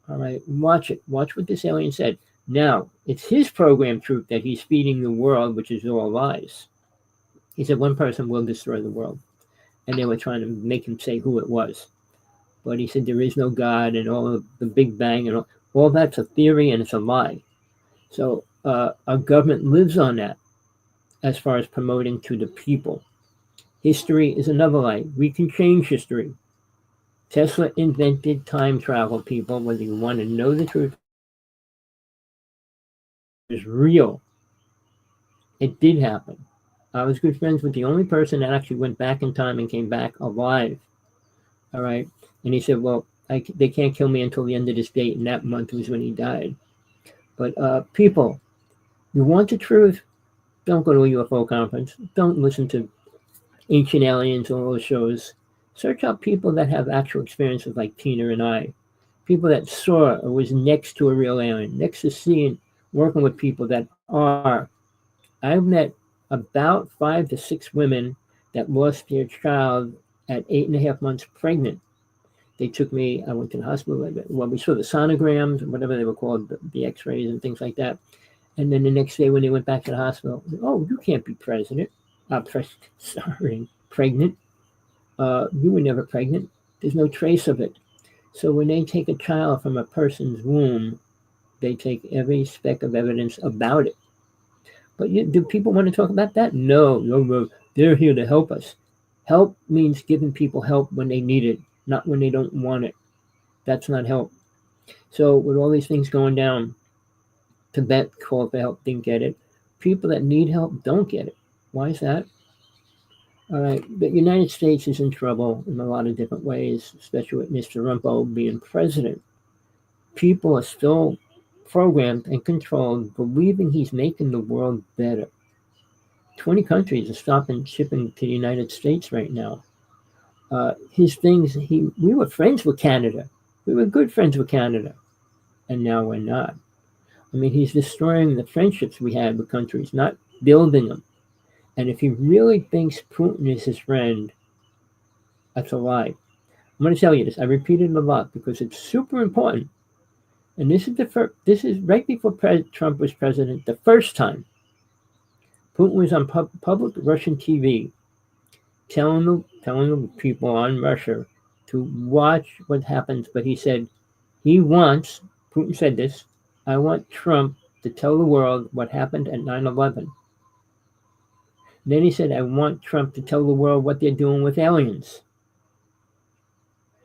All right, watch it. Watch what this alien said. Now, it's his program truth that he's feeding the world, which is all lies. He said one person will destroy the world. And they were trying to make him say who it was. But he said there is no God and all of the Big Bang and all that's a theory and it's a lie. So our government lives on that as far as promoting to the people. History is another lie. We can change history. Tesla invented time travel, people, whether you want to know the truth. It's real. It did happen. I was good friends with the only person that actually went back in time and came back alive. All right. And he said, well, they can't kill me until the end of this date. And that month was when he died. But people, you want the truth? Don't go to a UFO conference. Don't listen to Ancient Aliens and all those shows. Search out people that have actual experiences like Tina and I. People that saw or was next to a real alien, next to seeing, working with people that are. I've met about 5 to 6 women that lost their child at 8.5 months pregnant. They took me, I went to the hospital. Well, we saw the sonograms, whatever they were called, the x-rays and things like that. And then the next day when they went back to the hospital, oh, you can't be pregnant. Pregnant. You were never pregnant. There's no trace of it. So when they take a child from a person's womb, they take every speck of evidence about it. But do people want to talk about that? No. They're here to help us. Help means giving people help when they need it, not when they don't want it. That's not help. So with all these things going down, Tibet called for help, didn't get it. People that need help don't get it. Why is that? All right, the United States is in trouble in a lot of different ways, especially with Mr. Rumpo being president. People are still programmed and controlled, believing he's making the world better. 20 countries are stopping shipping to the United States right now. His things, we were friends with Canada. We were good friends with Canada, and now we're not. I mean, he's destroying the friendships we had with countries, not building them. And if he really thinks Putin is his friend, that's a lie. I'm going to tell you this. I repeat it a lot because it's super important. And this is right before Trump was president, the first time. Putin was on public Russian TV telling the people on Russia to watch what happens. But he said Putin said this, I want Trump to tell the world what happened at 9/11. Then he said, I want Trump to tell the world what they're doing with aliens.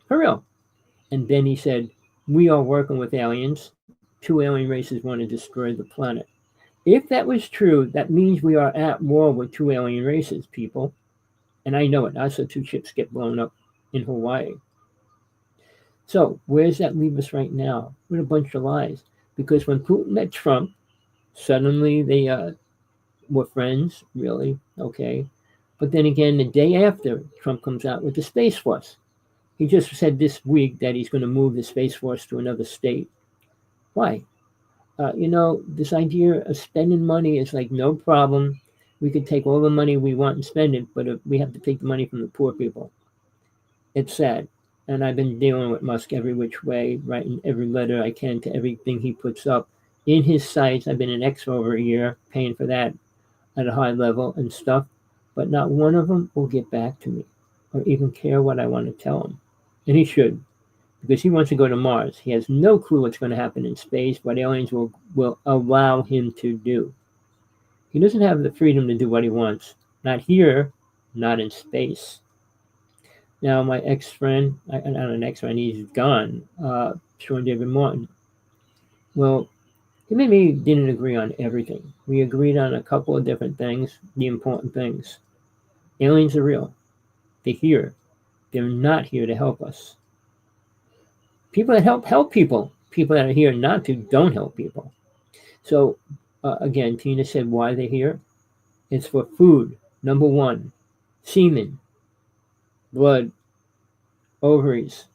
For real. And then he said, we are working with aliens. 2 alien races want to destroy the planet. If that was true, that means we are at war with 2 alien races, people. And I know it. I saw 2 ships get blown up in Hawaii. So where does that leave us right now? With a bunch of lies. Because when Putin met Trump, suddenly they were friends, really, okay. But then again, the day after, Trump comes out with the Space Force. He just said this week that he's going to move the Space Force to another state. Why? This idea of spending money is like no problem. We could take all the money we want and spend it, but we have to take the money from the poor people. It's sad. And I've been dealing with Musk every which way, writing every letter I can to everything he puts up in his sites. I've been an ex for over a year, paying for that at a high level and stuff, but not one of them will get back to me or even care what I want to tell him. And he should, because he wants to go to Mars. He has no clue what's going to happen in space, what aliens will allow him to do. He doesn't have the freedom to do what he wants. Not here, not in space. Now, my ex-friend, not an ex-friend, he's gone, Sean David Martin. Well, him and me didn't agree on everything. We agreed on a couple of different things, the important things. Aliens are real. They're here. They're not here to help us. People that help people. People that are here not to don't help people. So, again, Tina said why they're here. It's for food, number 1. Semen, blood, ovaries.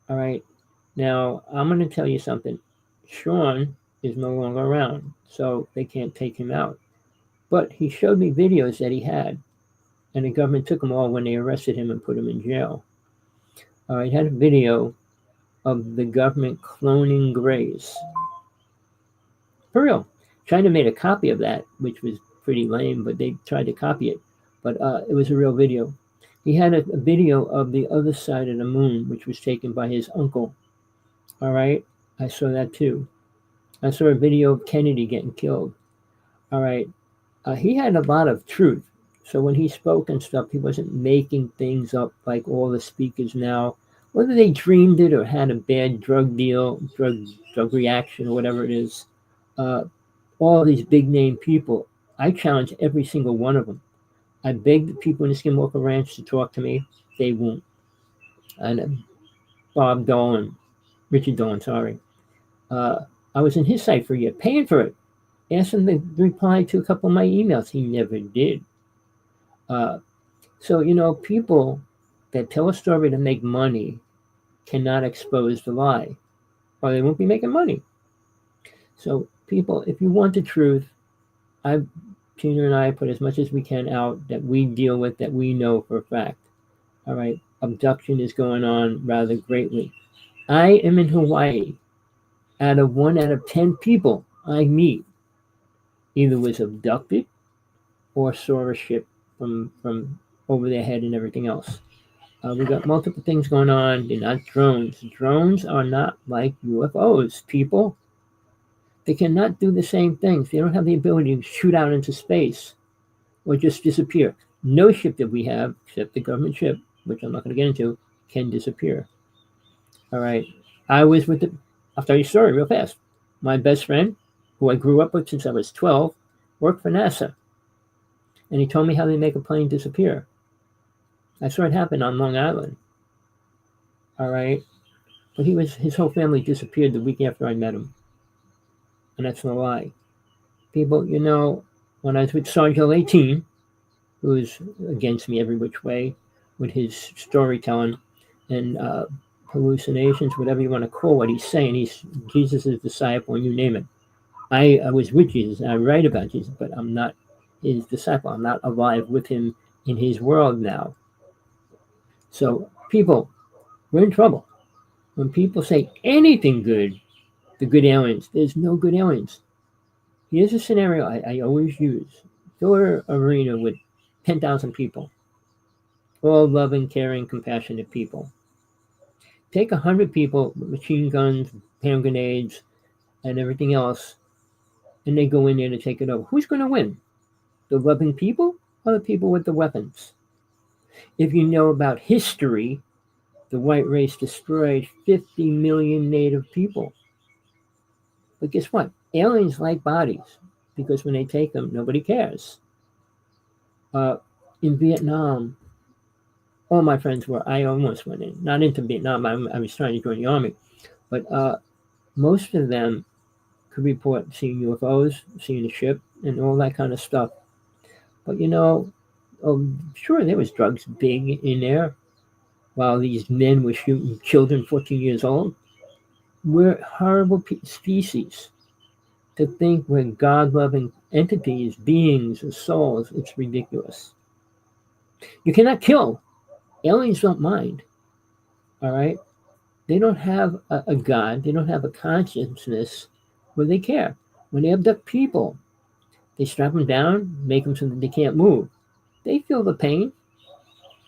All right. Now, I'm going to tell you something. Sean is no longer around, so they can't take him out. But he showed me videos that he had, and the government took them all when they arrested him and put him in jail. He had a video of the government cloning Greys. For real. China made a copy of that, which was pretty lame, but they tried to copy it. But it was a real video. He had a video of the other side of the moon, which was taken by his uncle. All right? I saw that too. I saw a video of Kennedy getting killed. All right. He had a lot of truth. So when he spoke and stuff, he wasn't making things up like all the speakers now. Whether they dreamed it or had a bad drug deal, drug reaction or whatever it is. All these big name people, I challenge every single one of them. I beg the people in the Skinwalker Ranch to talk to me. They won't. And Richard Dolan, sorry. I was in his site for a year, paying for it. Asked him to reply to a couple of my emails. He never did. So, people that tell a story to make money cannot expose the lie, or they won't be making money. So, people, if you want the truth, I Tina and I put as much as we can out that we deal with, that we know for a fact. All right, abduction is going on rather greatly. I am in Hawaii. Out of 1 out of 10 people I meet either was abducted or saw a ship from over their head and everything else. We got multiple things going on. They're not drones. Drones are not like UFOs, people. They cannot do the same things. They don't have the ability to shoot out into space or just disappear. No ship that we have, except the government ship, which I'm not going to get into, can disappear. All right. I was with the, I'll tell you a story real fast. My best friend, who I grew up with since I was 12, worked for NASA. And he told me how they make a plane disappear. I saw it happen on Long Island. All right. But his whole family disappeared the week after I met him. And that's no lie. People, when I was with Sergeant 18, who's against me every which way with his storytelling and hallucinations, whatever you want to call what he's saying. He's Jesus' disciple, and you name it. I was with Jesus, and I write about Jesus, but I'm not his disciple. I'm not alive with him in his world now. So, people, we're in trouble. When people say anything good, the good aliens, there's no good aliens. Here's a scenario I always use. Fill an arena with 10,000 people, all loving, caring, compassionate people. Take 100 people with machine guns, hand grenades, and everything else, and they go in there to take it over. Who's going to win? The loving people or the people with the weapons? If you know about history, the white race destroyed 50 million native people. But guess what? Aliens like bodies because when they take them, nobody cares. In Vietnam, all my friends were, I almost went in. Not into Vietnam, I was trying to join the army. But most of them could report seeing UFOs, seeing a ship, and all that kind of stuff. But sure, there was drugs big in there while these men were shooting children 14 years old. We're horrible species. To think we're God-loving entities, beings, or souls, it's ridiculous. You cannot kill. Aliens don't mind. All right? They don't have a God. They don't have a consciousness where they care. When they abduct people, they strap them down, make them so that they can't move. They feel the pain.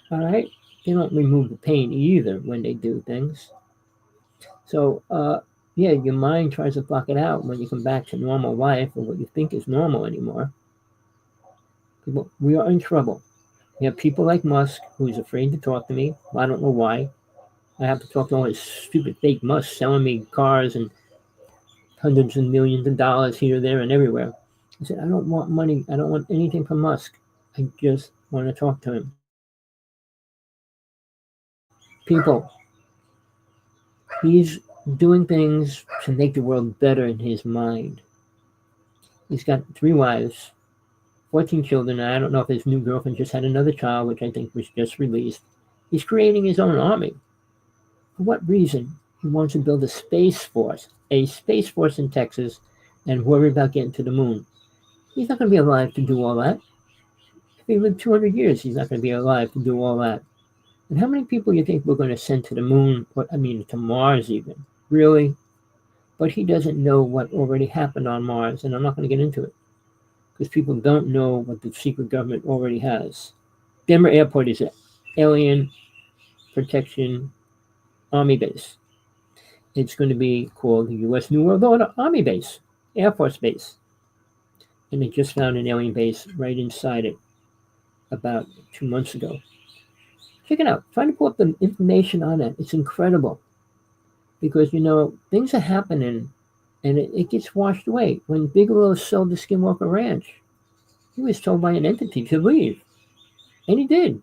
All right? They don't remove the pain either when they do things. So, your mind tries to block it out when you come back to normal life or what you think is normal anymore. People, we are in trouble. We have people like Musk who's afraid to talk to me. I don't know why. I have to talk to all his stupid fake Musk selling me cars and hundreds of millions of dollars here, there, and everywhere. I said, I don't want money. I don't want anything from Musk. I just want to talk to him. People, he's doing things to make the world better in his mind. He's got 3 wives, 14 children. I don't know if his new girlfriend just had another child, which I think was just released. He's creating his own army. For what reason? He wants to build a space force in Texas, and worry about getting to the moon. He's not going to be alive to do all that. If he lived 200 years, he's not going to be alive to do all that. And how many people do you think we're going to send to the moon, to Mars even? Really? But he doesn't know what already happened on Mars, and I'm not going to get into it. Because people don't know what the secret government already has. Denver Airport is an alien protection army base. It's going to be called the U.S. New World Order Army Base, Air Force Base. And they just found an alien base right inside it about 2 months ago. Check it out. Try to pull up the information on it. It's incredible. Because, things are happening and it gets washed away. When Bigelow sold the Skinwalker Ranch, he was told by an entity to leave. And he did.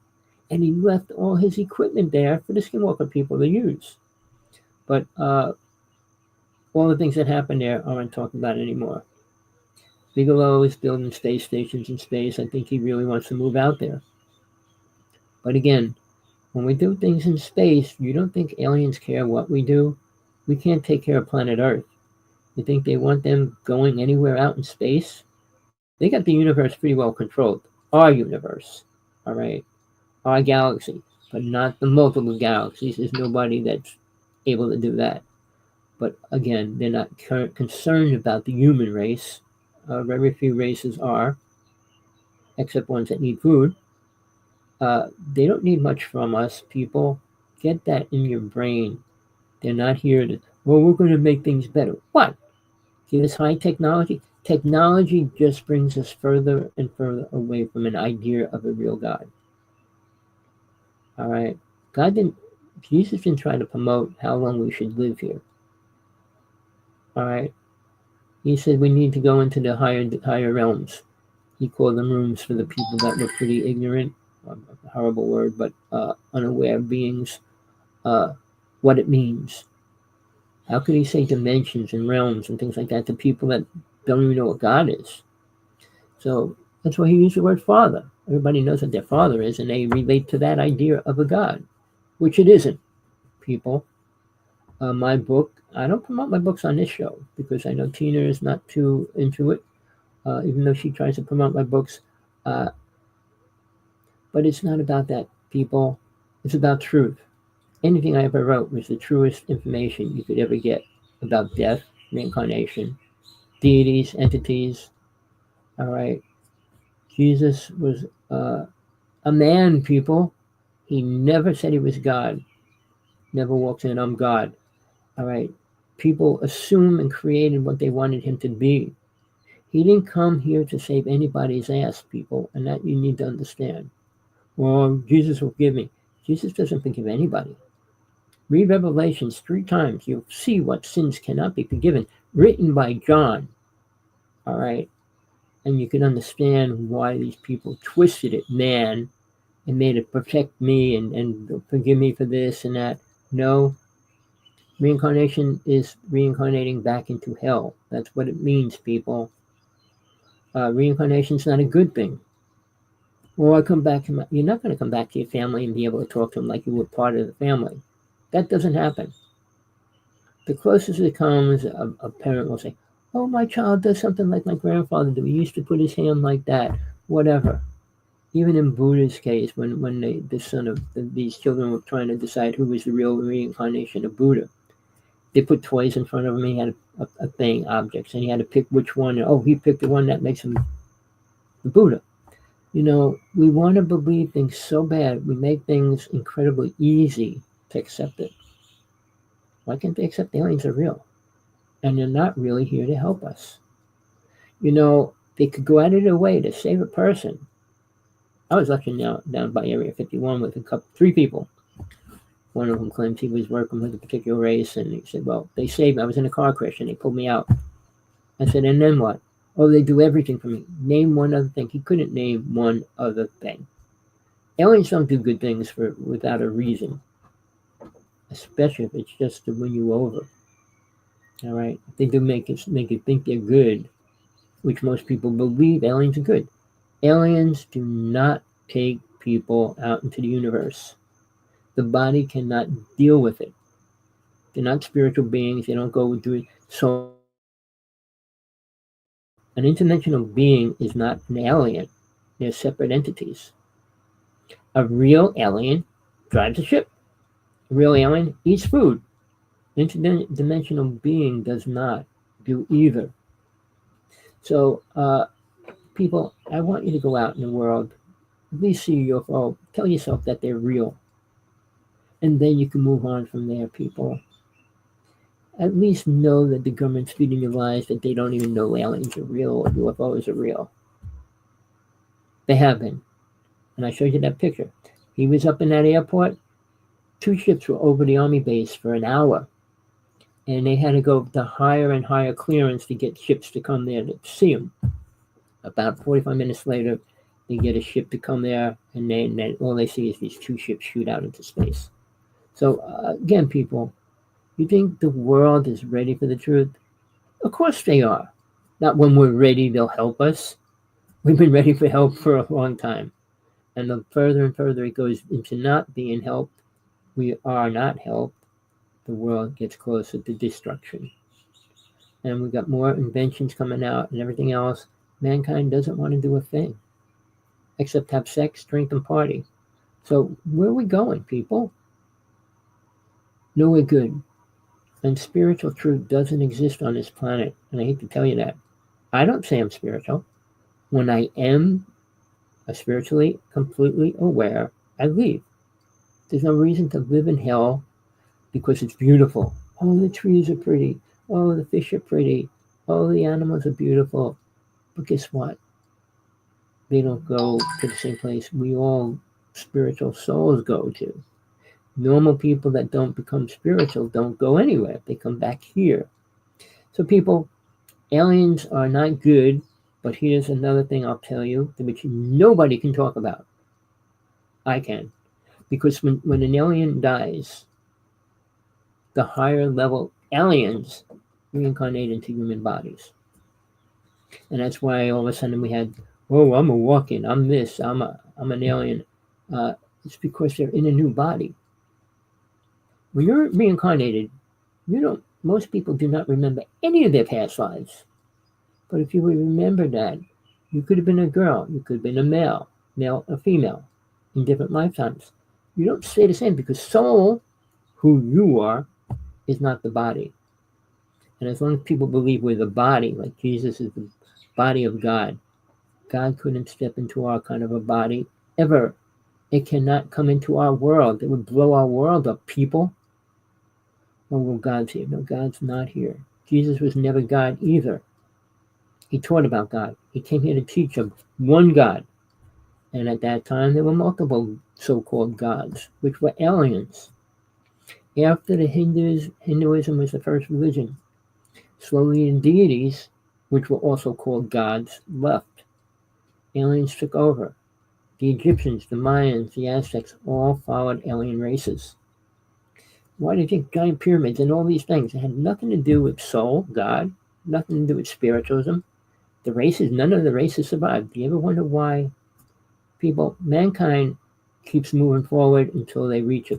And he left all his equipment there for the Skinwalker people to use. But all the things that happened there aren't talked about anymore. Bigelow is building space stations in space. I think he really wants to move out there. But again, when we do things in space, you don't think aliens care what we do? We can't take care of planet Earth. You think they want them going anywhere out in space? They got the universe pretty well controlled. Our universe, all right, our galaxy, but not the multiple galaxies. There's nobody that's able to do that. But again, they're not concerned about the human race. Very few races are, except ones that need food. They don't need much from us, people. Get that in your brain. They're not here to, well, we're going to make things better. What? Give us high technology? Technology just brings us further and further away from an idea of a real God. All right? God didn't, Jesus didn't try to promote how long we should live here. All right? He said we need to go into the higher realms. He called them rooms for the people that were pretty ignorant, a horrible word, but unaware beings, what it means. How could he say dimensions and realms and things like that to people that don't even know what God is? So that's why he used the word Father. Everybody knows what their Father is, and they relate to that idea of a God, which it isn't, people. My book, I don't promote my books on this show because I know Tina is not too into it, even though she tries to promote my books. Uh, but it's not about that, people. It's about truth. Anything I ever wrote was the truest information you could ever get about death, reincarnation, deities, entities. All right. Jesus was a man, people. He never said he was God. Never walks in, I'm God. All right. People assume and created what they wanted him to be. He didn't come here to save anybody's ass, people, and that you need to understand. Well, Jesus will forgive me. Jesus doesn't forgive anybody. Read Revelations 3 times. You'll see what sins cannot be forgiven, written by John. All right. And you can understand why these people twisted it, man, and made it protect me and forgive me for this and that. No, reincarnation is reincarnating back into hell. That's what it means, people. Reincarnation is not a good thing. Well, I come back to you're not going to come back to your family and be able to talk to them like you were part of the family. That doesn't happen. The closest it comes, a parent will say, oh, my child does something like my grandfather did. He used to put his hand like that, whatever. Even in Buddha's case, when the son of these children were trying to decide who was the real reincarnation of Buddha, they put toys in front of him. He had a thing, objects, and he had to pick which one. Oh, he picked the one that makes him the Buddha. You know, we want to believe things so bad. We make things incredibly easy to accept it. Why can't they accept aliens are real? And they're not really here to help us. You know, they could go out of their way to save a person. I was lucky down by Area 51 with three people. One of them claims he was working with a particular race, and he said, well, they saved me. I was in a car crash, and they pulled me out. I said, and then what? Oh, they do everything for me. Name one other thing. He couldn't name one other thing. Aliens don't do good things without a reason, especially if it's just to win you over. All right? If they do make you think they're good, which most people believe aliens are good. Aliens do not take people out into the universe. The body cannot deal with it. They're not spiritual beings. They don't go through it. So an interdimensional being is not an alien. They're separate entities. A real alien drives a ship. A real alien eats food. An interdimensional being does not do either. So, people, I want you to go out in the world, at least see a UFO, tell yourself that they're real. And then you can move on from there, people. At least know that the government's feeding you lies, that they don't even know aliens are real or UFOs are real. They have been. And I showed you that picture. He was up in that airport. 2 ships were over the Army base for an hour. And they had to go to higher and higher clearance to get ships to come there to see him. About 45 minutes later, they get a ship to come there, and then all they see is these 2 ships shoot out into space. So, again, people, you think the world is ready for the truth? Of course they are. Not when we're ready, they'll help us. We've been ready for help for a long time. And the further and further it goes into not being helped, we are not helped, the world gets closer to destruction. And we've got more inventions coming out and everything else. mankind doesn't want to do a thing except have sex, drink, and party. So where are we going, people? Nowhere good. And spiritual truth doesn't exist on this planet. And I hate to tell you that. I don't say I'm spiritual. When I am spiritually completely aware, I leave. There's no reason to live in hell because it's beautiful. Oh, the trees are pretty. Oh, the fish are pretty. Oh, the animals are beautiful. But guess what? They don't go to the same place we all spiritual souls go to. Normal people that don't become spiritual don't go anywhere. They come back here. So people, aliens are not good, but here's another thing I'll tell you, which nobody can talk about. I can. Because when an alien dies, the higher level aliens reincarnate into human bodies. And that's why all of a sudden we had, oh, I'm a walk-in, I'm this, I'm an alien. It's because they're in a new body. When you're reincarnated, most people do not remember any of their past lives. But if you would remember that, you could have been a girl, you could have been a male or female in different lifetimes. You don't stay the same because soul, who you are, is not the body. And as long as people believe we're the body, like Jesus is the body of God, God couldn't step into our kind of a body ever. It cannot come into our world. It would blow our world up, people. Oh, well, God's here. No, God's not here. Jesus was never God either. He taught about God. He came here to teach of one God. And at that time, there were multiple so-called gods, which were aliens. After the Hinduism was the first religion, slowly the deities, which were also called gods, left. Aliens took over. The Egyptians, the Mayans, the Aztecs all followed alien races. Why do you think giant pyramids and all these things? It had nothing to do with soul, God, nothing to do with spiritualism. The races, none of the races survived. Do you ever wonder why mankind keeps moving forward until they reach a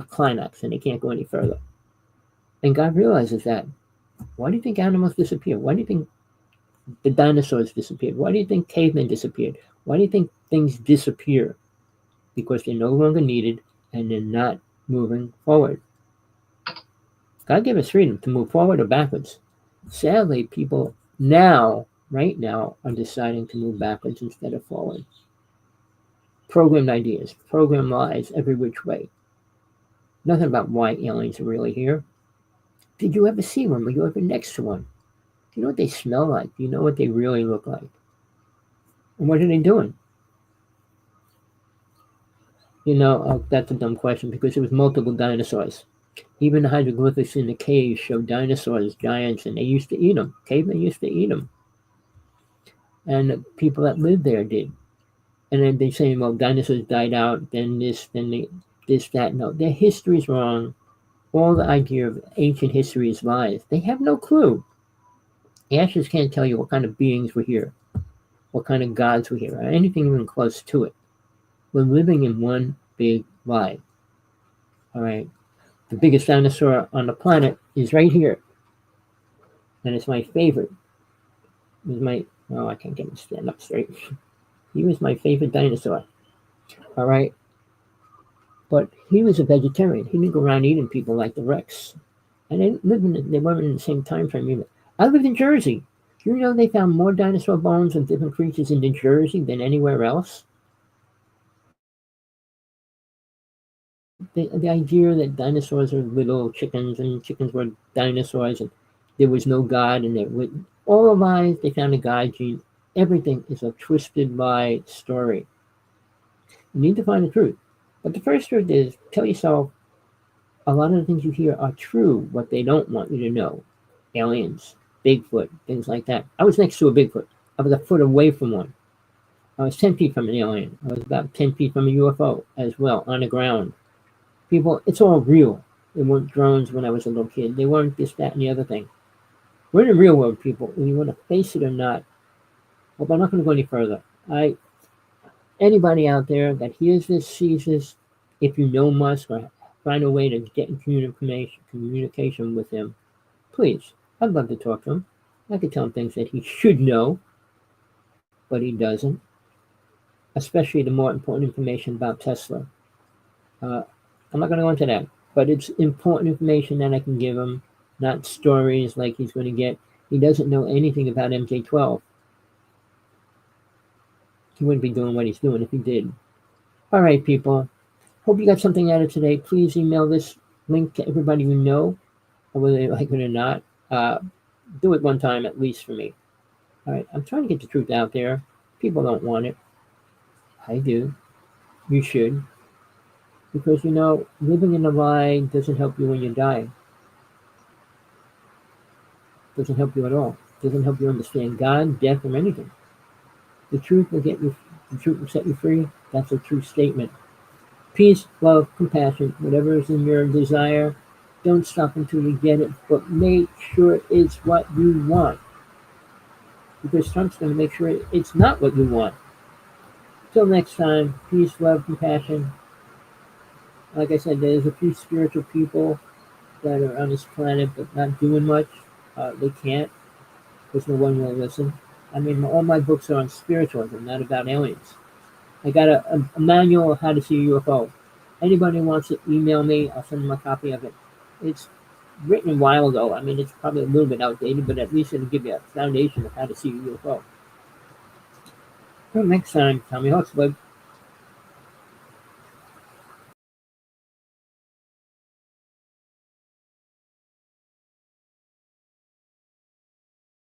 climax and they can't go any further? And God realizes that. Why do you think animals disappear? Why do you think the dinosaurs disappeared? Why do you think cavemen disappeared? Why do you think things disappear? Because they're no longer needed and they're not moving forward. God gave us freedom to move forward or backwards. Sadly, people right now, are deciding to move backwards instead of forward. Programmed ideas, programmed lies every which way. Nothing about why aliens are really here. Did you ever see one? Were you ever next to one? Do you know what they smell like? Do you know what they really look like? And what are they doing? That's a dumb question because there was multiple dinosaurs. Even the hieroglyphics in the caves show dinosaurs, giants, and they used to eat them. Cavemen used to eat them. And the people that lived there did. And then they say, well, dinosaurs died out, then this, that. No, their history's wrong. All the idea of ancient history is lies. They have no clue. Ashes can't tell you what kind of beings were here, what kind of gods were here, or anything even close to it. We're living in one big lie. All right. The biggest dinosaur on the planet is right here. And it's my favorite. I can't get him to stand up straight. He was my favorite dinosaur. All right. But he was a vegetarian. He didn't go around eating people like the Rex. And they weren't in the same time frame either. I lived in Jersey. Do you know they found more dinosaur bones of different creatures in New Jersey than anywhere else? The idea that dinosaurs are little chickens and chickens were dinosaurs and there was no God and all the lies, they found a God gene. Everything is a twisted lie story. You need to find the truth. But the first truth is, tell yourself, a lot of the things you hear are true, what they don't want you to know. Aliens, Bigfoot, things like that. I was next to a Bigfoot. I was a foot away from one. I was 10 feet from an alien. I was about 10 feet from a UFO as well, on the ground. People, it's all real. They weren't drones when I was a little kid. They weren't this, that, and the other thing. We're in the real world, people, whether you want to face it or not. But I'm not going to go any further. Anybody out there that hears this, sees this, if you know Musk or find a way to get in communication with him, please, I'd love to talk to him. I could tell him things that he should know. but he doesn't, especially the more important information about Tesla. I'm not going to go into that, but it's important information that I can give him, not stories like he's going to get. He doesn't know anything about MJ12. He wouldn't be doing what he's doing if he did. All right, people. Hope you got something out of today. Please email this link to everybody you know, whether they like it or not. Do it one time at least for me. All right, I'm trying to get the truth out there. People don't want it. I do. You should. Because, living in a lie doesn't help you when you die. Doesn't help you at all. Doesn't help you understand God, death, or anything. The truth will get you. The truth will set you free. That's a true statement. Peace, love, compassion, whatever is in your desire. Don't stop until you get it, but make sure it's what you want. Because Trump's going to make sure it's not what you want. Till next time, peace, love, compassion. Like I said, there's a few spiritual people that are on this planet but not doing much. They can't because no one will listen. I mean, all my books are on spiritualism, not about aliens. I got a manual of how to see a UFO. Anybody who wants to email me, I'll send them a copy of it. It's written a while ago. I mean, it's probably a little bit outdated, but at least it'll give you a foundation of how to see a UFO. Until next time, Rev.Hawksblood.